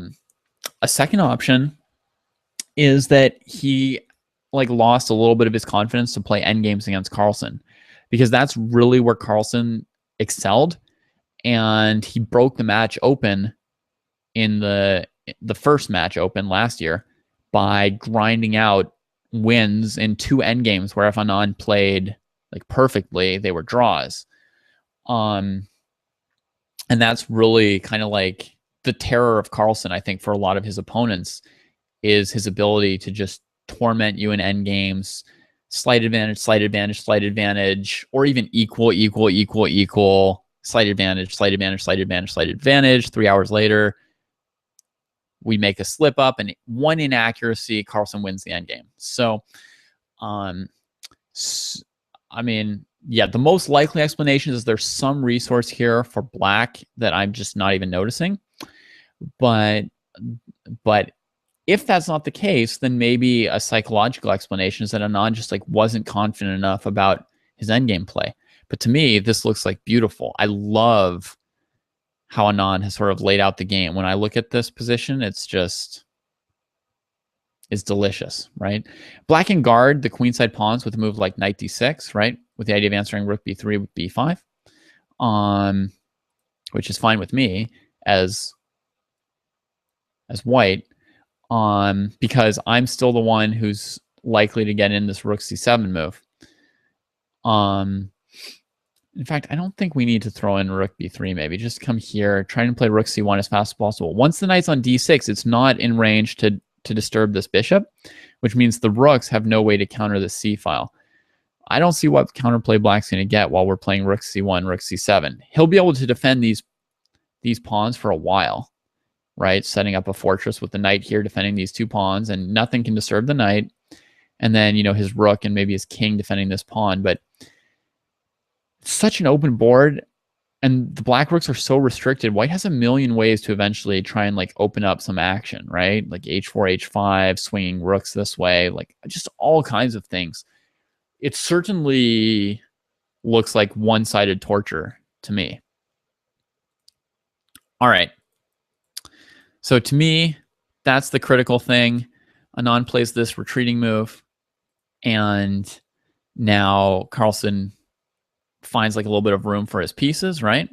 second option is that he like lost a little bit of his confidence to play endgames against Carlsen, because that's really where Carlsen excelled, and he broke the match open in the first match open last year by grinding out wins in 2 endgames where if Anand played like perfectly, they were draws. And that's really kind of like the terror of Carlsen, I think, for a lot of his opponents, is his ability to just torment you in endgames, slight advantage, slight advantage, slight advantage, or even equal, slight advantage, slight advantage, slight advantage, slight advantage. 3 hours later, we make a slip up, and one inaccuracy, Carlsen wins the endgame. So, I mean, yeah, the most likely explanation is there's some resource here for black that I'm just not even noticing. But if that's not the case, then maybe a psychological explanation is that Anand just like wasn't confident enough about his endgame play. But to me, this looks like beautiful. I love how Anand has sort of laid out the game. When I look at this position, it's delicious, right? Black can guard the queenside pawns with a move like knight d6, right? With the idea of answering rook b3 with b5, which is fine with me as white. Because I'm still the one who's likely to get in this rook c7 move. In fact, I don't think we need to throw in rook b3 maybe. Just come here, try and play rook c1 as fast as possible. Once the knight's on d6, it's not in range to disturb this bishop, which means the rooks have no way to counter the c file. I don't see what counterplay black's going to get while we're playing rook c1, rook c7. He'll be able to defend these pawns for a while, right? Setting up a fortress with the knight here, defending these 2 pawns, and nothing can disturb the knight. And then, you know, his rook and maybe his king defending this pawn. But it's such an open board, and the black rooks are so restricted. White has a million ways to eventually try and like open up some action, right? Like h4, h5, swinging rooks this way, like just all kinds of things. It certainly looks like one-sided torture to me. All right. So to me, that's the critical thing. Anand plays this retreating move, and now Carlsen finds like a little bit of room for his pieces, right?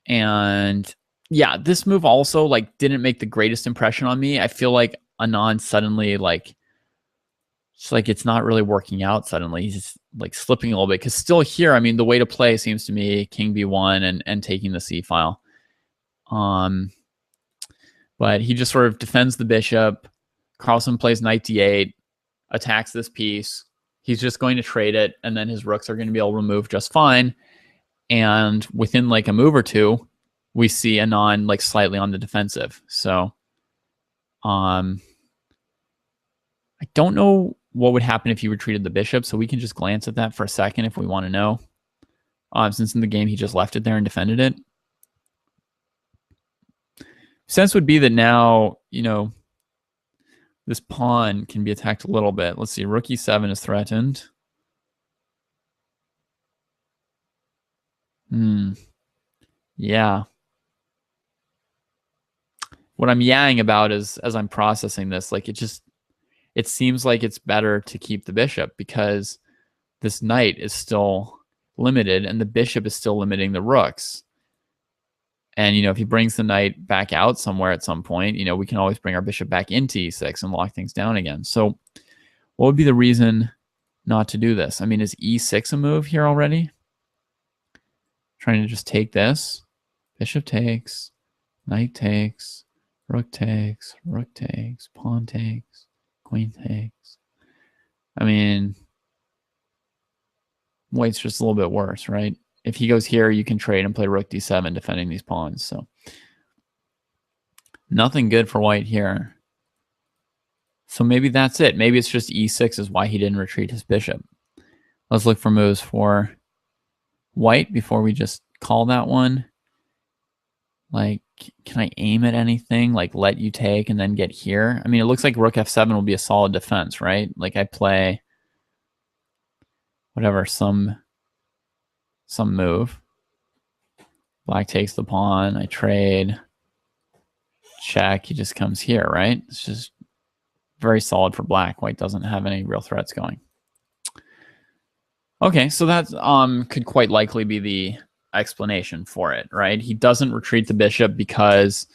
And yeah, this move also like didn't make the greatest impression on me. I feel like Anand suddenly like, it's like it's not really working out suddenly. He's just like slipping a little bit, because still here, I mean, the way to play seems to me king b1 and taking the c file. But he just sort of defends the bishop. Carlsen plays knight d8, attacks this piece. He's just going to trade it, and then his rooks are going to be able to move just fine. And within like a move or two, we see Anand like slightly on the defensive. So I don't know what would happen if he retreated the bishop, so we can just glance at that for a second if we want to know. Since in the game he just left it there and defended it. Sense would be that now, you know, this pawn can be attacked a little bit. Let's see, rook e7 is threatened. Yeah. What I'm yaying about is, as I'm processing this, like it just it seems like it's better to keep the bishop because this knight is still limited and the bishop is still limiting the rooks. And, you know, if he brings the knight back out somewhere at some point, you know, we can always bring our bishop back into e6 and lock things down again. So what would be the reason not to do this? I mean, is e6 a move here already? Trying to just take this. Bishop takes, knight takes, rook takes, pawn takes, queen takes. I mean, white's just a little bit worse, right? If he goes here, you can trade and play rook d7 defending these pawns. So nothing good for white here. So maybe that's it. Maybe it's just e6 is why he didn't retreat his bishop. Let's look for moves for white before we just call that one. Like, can I aim at anything? Like, let you take and then get here? I mean, it looks like rook f7 will be a solid defense, right? Like, I play whatever, some move. Black takes the pawn. I trade. Check. He just comes here, right? It's just very solid for black. White doesn't have any real threats going. Okay, so that could quite likely be the explanation for it, right? He doesn't retreat the bishop because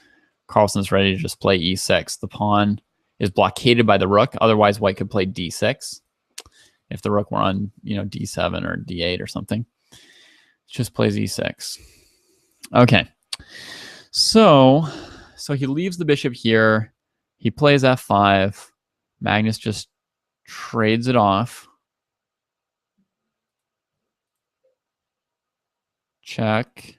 Carlsen's ready to just play e6. The pawn is blockaded by the rook. Otherwise, white could play d6 if the rook were on, you know, d7 or d8 or something. Just plays e6. Okay, so he leaves the bishop here. He plays f5. Magnus just trades it off. Check.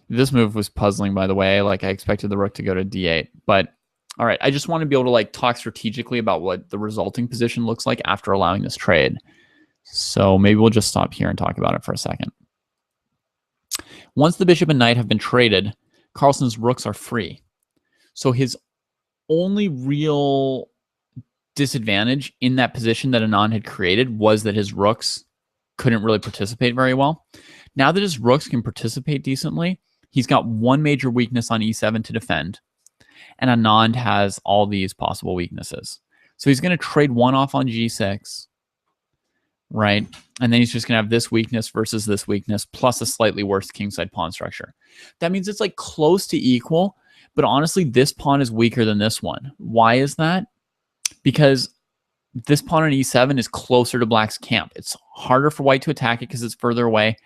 This move was puzzling, by the way. Like, I expected the rook to go to d8. But, all right, I just want to be able to, like, talk strategically about what the resulting position looks like after allowing this trade. So maybe we'll just stop here and talk about it for a second. Once the bishop and knight have been traded, Carlsen's rooks are free. So his only real disadvantage in that position that Anand had created was that his rooks couldn't really participate very well. Now that his rooks can participate decently, he's got one major weakness on e7 to defend, and Anand has all these possible weaknesses. So he's going to trade one off on g6, right? And then he's just going to have this weakness versus this weakness, plus a slightly worse kingside pawn structure. That means it's like close to equal, but honestly, this pawn is weaker than this one. Why is that? Because this pawn on e7 is closer to black's camp. It's harder for white to attack it because it's further away,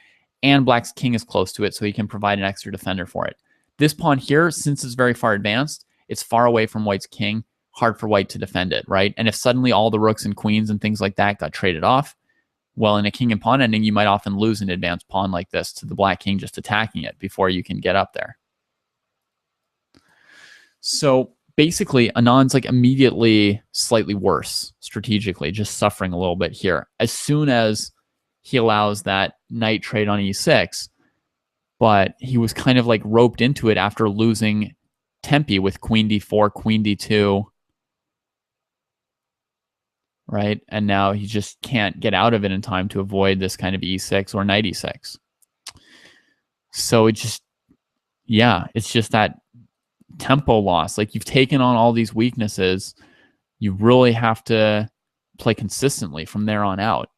and black's king is close to it, so he can provide an extra defender for it. This pawn here, since it's very far advanced, it's far away from white's king, hard for white to defend it, right? And if suddenly all the rooks and queens and things like that got traded off, well, in a king and pawn ending, you might often lose an advanced pawn like this to the black king just attacking it before you can get up there. So basically, Anand's like immediately slightly worse strategically, just suffering a little bit here. As soon as he allows that knight trade on e6, but he was kind of like roped into it after losing tempi with queen d4, queen d2, right? And now he just can't get out of it in time to avoid this kind of e6 or knight e6. So it just, yeah, it's just that tempo loss. Like, you've taken on all these weaknesses. You really have to play consistently from there on out.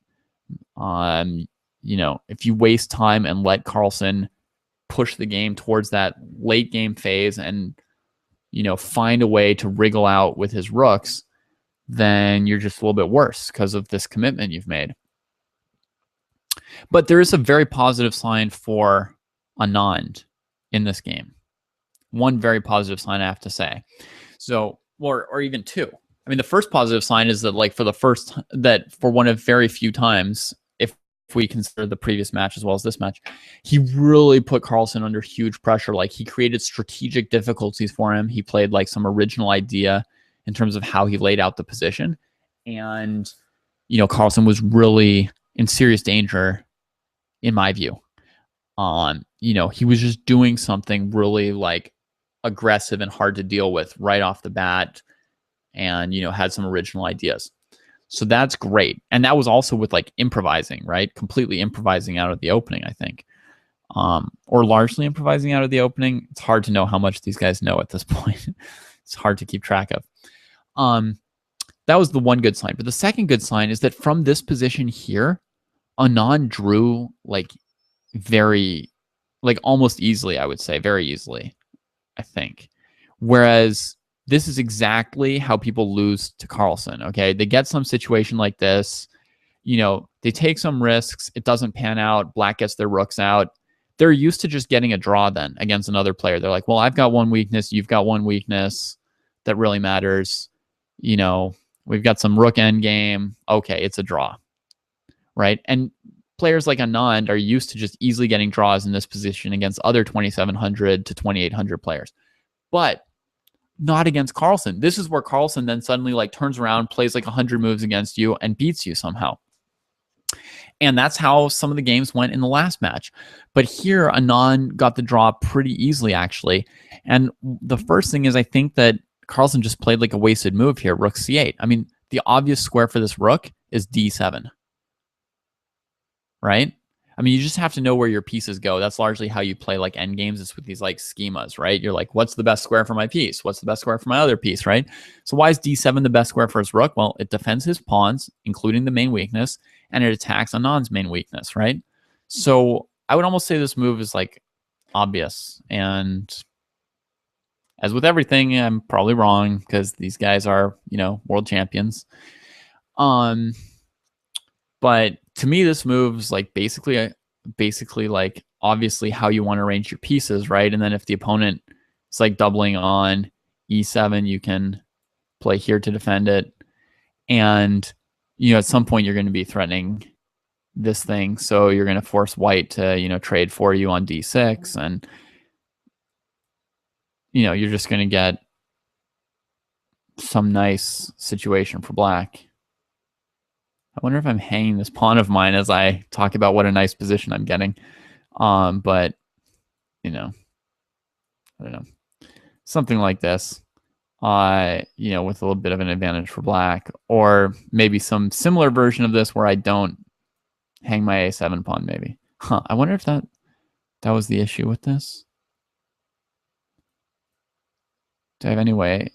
You know, if you waste time and let Carlsen push the game towards that late game phase and, you know, find a way to wriggle out with his rooks, then you're just a little bit worse because of this commitment you've made. But there is a very positive sign for Anand in this game. One very positive sign, I have to say. So, or even two. I mean, the first positive sign is that, like, for one of very few times, if we consider the previous match as well as this match, he really put Carlsen under huge pressure. Like, he created strategic difficulties for him. He played like some original idea in terms of how he laid out the position. And, you know, Carlsen was really in serious danger, in my view. You know, he was just doing something really like aggressive and hard to deal with right off the bat, and, you know, had some original ideas. So that's great. And that was also with like improvising, right? Completely improvising out of the opening, I think. Or largely improvising out of the opening. It's hard to know how much these guys know at this point. It's hard to keep track of. that was the one good sign. But the second good sign is that from this position here, Anand drew like almost easily, I would say, very easily, I think. Whereas this is exactly how people lose to Carlsen, okay? They get some situation like this, they take some risks, it doesn't pan out, black gets their rooks out. They're used to just getting a draw then against another player. They're like, well, I've got one weakness, you've got one weakness that really matters. We've got some rook endgame. Okay, it's a draw, right? And players like Anand are used to just easily getting draws in this position against other 2,700 to 2,800 players. But not against Carlsen. This is where Carlsen then suddenly like turns around, plays like 100 moves against you, and beats you somehow. And that's how some of the games went in the last match. But here, Anand got the draw pretty easily, actually. And the first thing is I think that Carlsen just played like a wasted move here, rook c8. I mean, the obvious square for this rook is d7, right? I mean, you just have to know where your pieces go. That's largely how you play like endgames. It's with these like schemas, right? You're like, what's the best square for my piece? What's the best square for my other piece, right? So why is d7 the best square for his rook? Well, it defends his pawns, including the main weakness, and it attacks Anand's main weakness, right? So I would almost say this move is like obvious. And as with everything, I'm probably wrong because these guys are, world champions. But to me, this move's like basically like obviously how you want to arrange your pieces, right? And then if the opponent is like doubling on e7, you can play here to defend it. And, at some point you're going to be threatening this thing. So you're going to force white to, trade for you on d6. And, you're just going to get some nice situation for black. I wonder if I'm hanging this pawn of mine as I talk about what a nice position I'm getting. But, I don't know. Something like this, with a little bit of an advantage for black. Or maybe some similar version of this where I don't hang my a7 pawn, maybe. I wonder if that was the issue with this. Do I have any way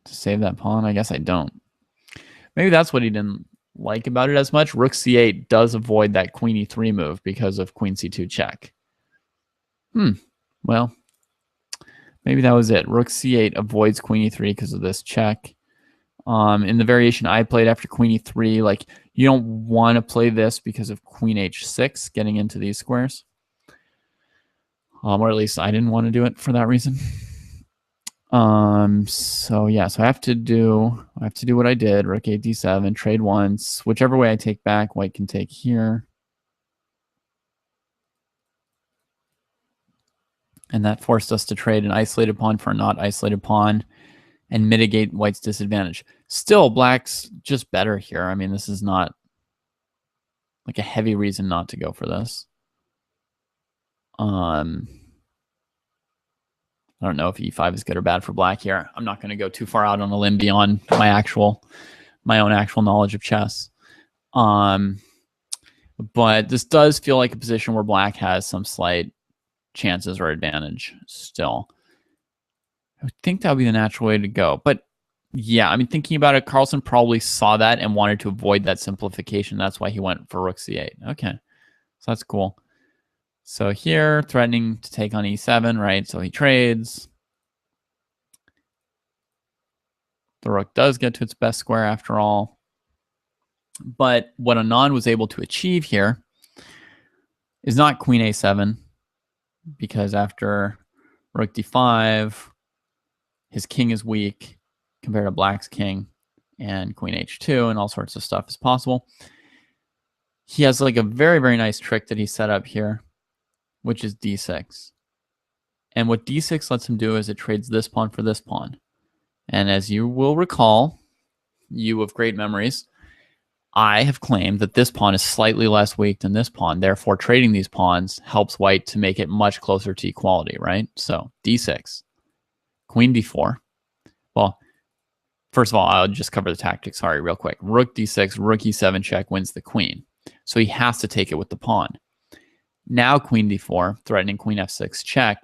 to save that pawn? I guess I don't. Maybe that's what he didn't like about it as much. Rook c8 does avoid that queen e3 move because of queen c2 check. Well, maybe that was it. Rook c8 avoids queen e3 because of this check. In the variation I played after queen e3, like you don't want to play this because of queen h6 getting into these squares. Or at least I didn't want to do it for that reason. So yeah, so I have to do what I did. Rook 8 d7, trade once. Whichever way I take back, white can take here. And that forced us to trade an isolated pawn for a not isolated pawn and mitigate white's disadvantage. Still, black's just better here. I mean, this is not like a heavy reason not to go for this. I don't know if e5 is good or bad for black here. I'm not going to go too far out on a limb beyond my own actual knowledge of chess. But this does feel like a position where black has some slight chances or advantage still. I would think that would be the natural way to go. But yeah, I mean, thinking about it, Carlsen probably saw that and wanted to avoid that simplification. That's why he went for rook c8. Okay, so that's cool. So here, threatening to take on e7, right? So he trades. The rook does get to its best square after all. But what Anand was able to achieve here is not queen a7, because after rook d5, his king is weak compared to black's king, and queen h2, and all sorts of stuff is possible. He has like a very, very nice trick that he set up here, which is d6. And what d6 lets him do is it trades this pawn for this pawn. And as you will recall, you of great memories, I have claimed that this pawn is slightly less weak than this pawn. Therefore, trading these pawns helps white to make it much closer to equality, right? So d6, queen d4. Well, first of all, I'll just cover the tactics. Sorry, real quick. Rook d6, rook e7 check wins the queen. So he has to take it with the pawn. Now queen d4, threatening queen f6 check,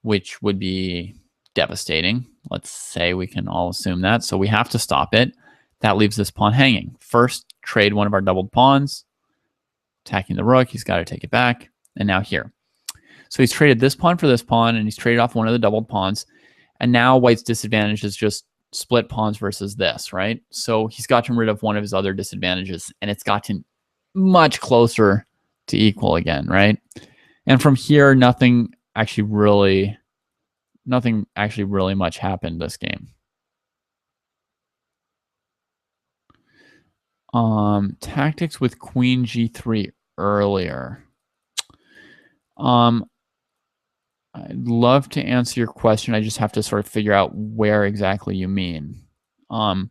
which would be devastating. Let's say we can all assume that. So we have to stop it. That leaves this pawn hanging. First, trade one of our doubled pawns. Attacking the rook. He's got to take it back. And now here. So he's traded this pawn for this pawn, and he's traded off one of the doubled pawns. And now white's disadvantage is just split pawns versus this, right? So he's gotten rid of one of his other disadvantages, and it's gotten much closer to equal again, right? And from here, nothing actually really much happened this game. Tactics with queen g3 earlier. I'd love to answer your question. I just have to sort of figure out where exactly you mean. So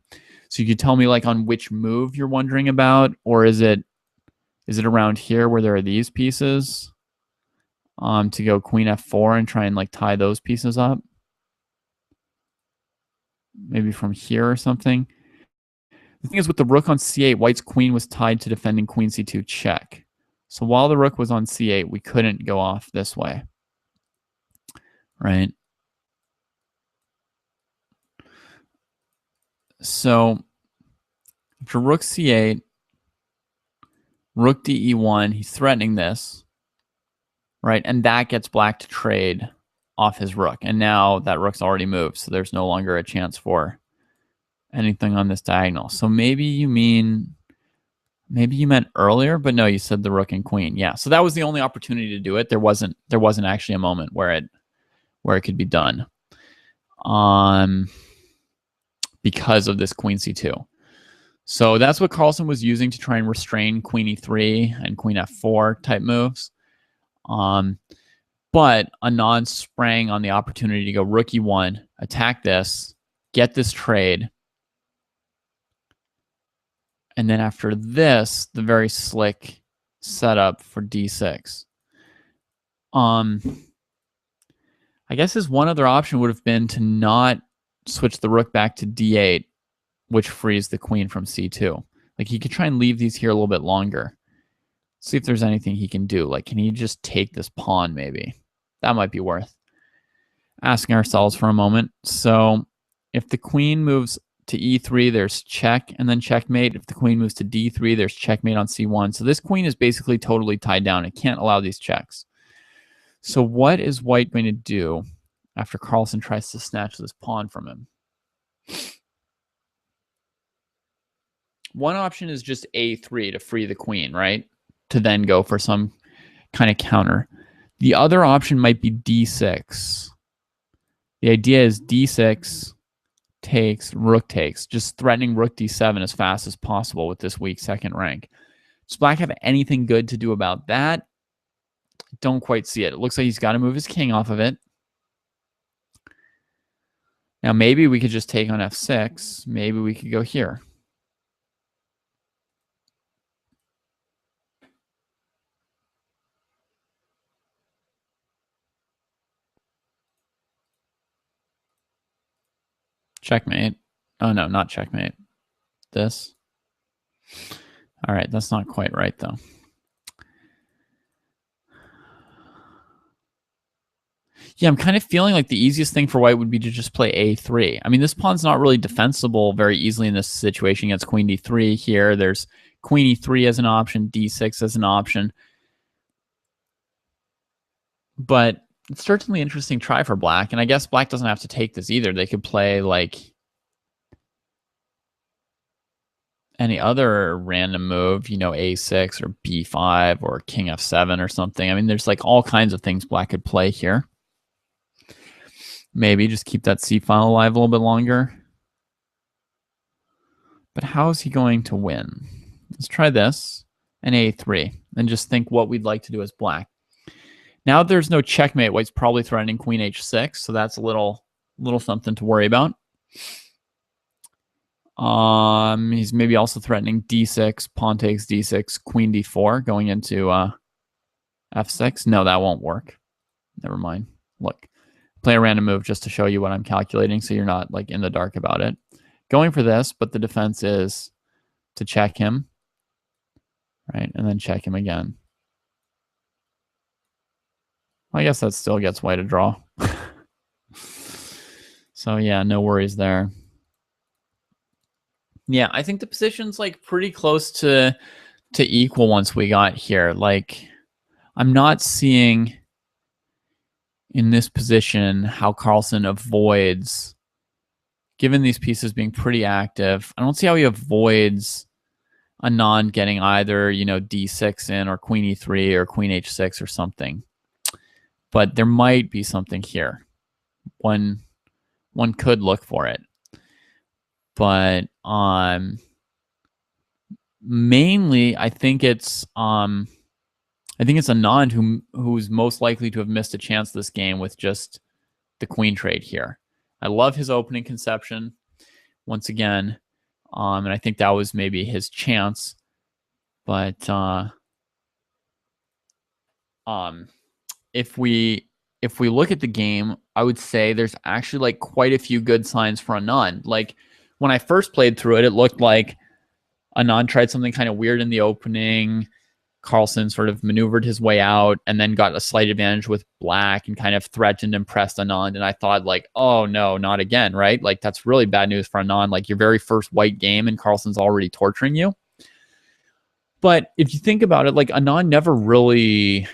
you could tell me like on which move you're wondering about, or is it around here where there are these pieces? To go queen f4 and try and like tie those pieces up. Maybe from here or something. The thing is with the rook on c8, white's queen was tied to defending queen c2 check. So while the rook was on c8, we couldn't go off this way. Right? So after rook c8, rook de1, he's threatening this. Right? And that gets black to trade off his rook. And now that rook's already moved, so there's no longer a chance for anything on this diagonal. So maybe you meant earlier, but no, you said the rook and queen. Yeah. So that was the only opportunity to do it. There wasn't actually a moment where it could be done. Because of this queen c2. So that's what Carlsen was using to try and restrain queen e3 and queen f4 type moves. But Anand sprang on the opportunity to go rook e1, attack this, get this trade. And then after this, the very slick setup for d6. I guess his one other option would have been to not switch the rook back to d8, which frees the queen from c2. Like he could try and leave these here a little bit longer. See if there's anything he can do. Like, can he just take this pawn maybe? That might be worth asking ourselves for a moment. So if the queen moves to e3, there's check and then checkmate. If the queen moves to d3, there's checkmate on c1. So this queen is basically totally tied down. It can't allow these checks. So what is white going to do after Carlsen tries to snatch this pawn from him? One option is just a3 to free the queen, right? To then go for some kind of counter. The other option might be d6. The idea is d6 takes, rook takes, just threatening rook d7 as fast as possible with this weak second rank. Does black have anything good to do about that? Don't quite see it. It looks like he's got to move his king off of it. Now maybe we could just take on f6. Maybe we could go here. Checkmate. Oh, no, not checkmate. This. All right, that's not quite right, though. Yeah, I'm kind of feeling like the easiest thing for white would be to just play a3. I mean, this pawn's not really defensible very easily in this situation against queen d3 here. There's queen e3 as an option, d6 as an option. But it's certainly an interesting try for black. And I guess black doesn't have to take this either. They could play like any other random move, you know, a6 or b5 or king f7 or something. I mean, there's like all kinds of things black could play here. Maybe just keep that c file alive a little bit longer. But how is he going to win? Let's try this and a3 and just think what we'd like to do as black. Now there's no checkmate. White's probably threatening queen h6, so that's a little something to worry about. He's maybe also threatening d6, pawn takes d6, queen d4, going into f6. No, that won't work. Never mind. Look, play a random move just to show you what I'm calculating, so you're not like in the dark about it. Going for this, but the defense is to check him, right, and then check him again. I guess that still gets white a draw. So yeah, no worries there. Yeah, I think the position's like pretty close to equal once we got here. Like, I'm not seeing in this position how Carlsen avoids, given these pieces being pretty active, I don't see how he avoids Anand getting either, you know, d6 in or queen e3 or queen h6 or something. But there might be something here. One could look for it. But mainly I think it's Anand who's most likely to have missed a chance this game with just the queen trade here. I love his opening conception once again, and I think that was maybe his chance. But if we look at the game, I would say there's actually like quite a few good signs for Anand. Like when I first played through it, it looked like Anand tried something kind of weird in the opening. Carlsen sort of maneuvered his way out and then got a slight advantage with black and kind of threatened and pressed Anand. And I thought like, oh no, not again, right? Like that's really bad news for Anand. Like your very first white game and Carlsen's already torturing you. But if you think about it, like Anand never really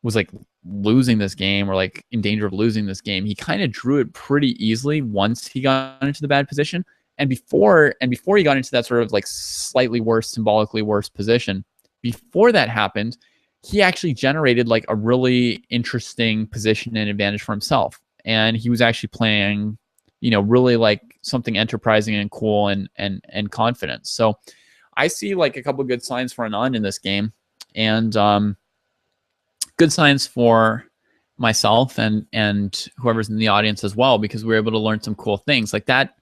was like losing this game or like in danger of losing this game. He kind of drew it pretty easily once he got into the bad position. And before he got into that sort of like slightly worse, symbolically worse position, before that happened, he actually generated like a really interesting position and advantage for himself. And he was actually playing, you know, really like something enterprising and cool and confident. So I see like a couple good signs for Anand in this game, and good signs for myself and whoever's in the audience as well, because we were able to learn some cool things like that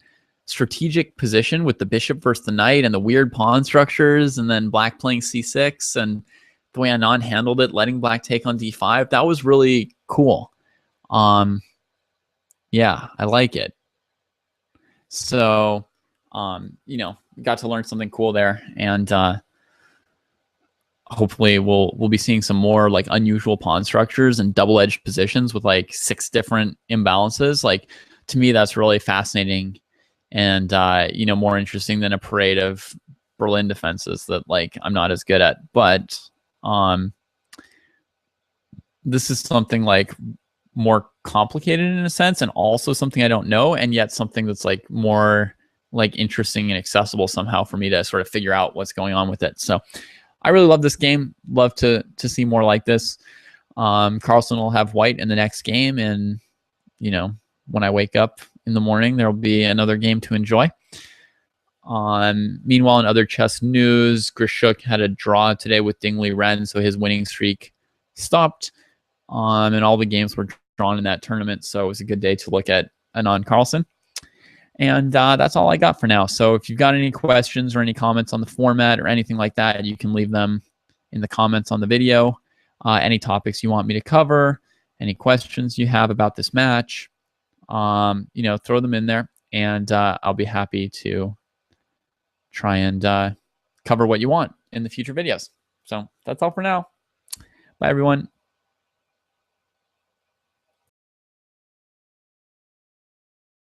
strategic position with the bishop versus the knight and the weird pawn structures, and then black playing c6 and the way Anand handled it, letting black take on d5. That was really cool. Yeah, I like it. So, you know, got to learn something cool there, and hopefully we'll be seeing some more like unusual pawn structures and double-edged positions with like 6 different imbalances. Like to me, that's really fascinating. And, you know, more interesting than a parade of Berlin defenses that like I'm not as good at. But this is something like more complicated in a sense, and also something I don't know, and yet something that's like more like interesting and accessible somehow for me to sort of figure out what's going on with it. So I really love this game. Love to see more like this. Carlsen will have white in the next game, and, you know, when I wake up in the morning, there will be another game to enjoy. Meanwhile, in other chess news, Grishuk had a draw today with Dingley Ren, so his winning streak stopped. And all the games were drawn in that tournament, so it was a good day to look at Anand-Carlsen. And that's all I got for now. So if you've got any questions or any comments on the format or anything like that, you can leave them in the comments on the video. Any topics you want me to cover, any questions you have about this match, you know, throw them in there, and I'll be happy to try and cover what you want in the future videos. So that's all for now. Bye, everyone.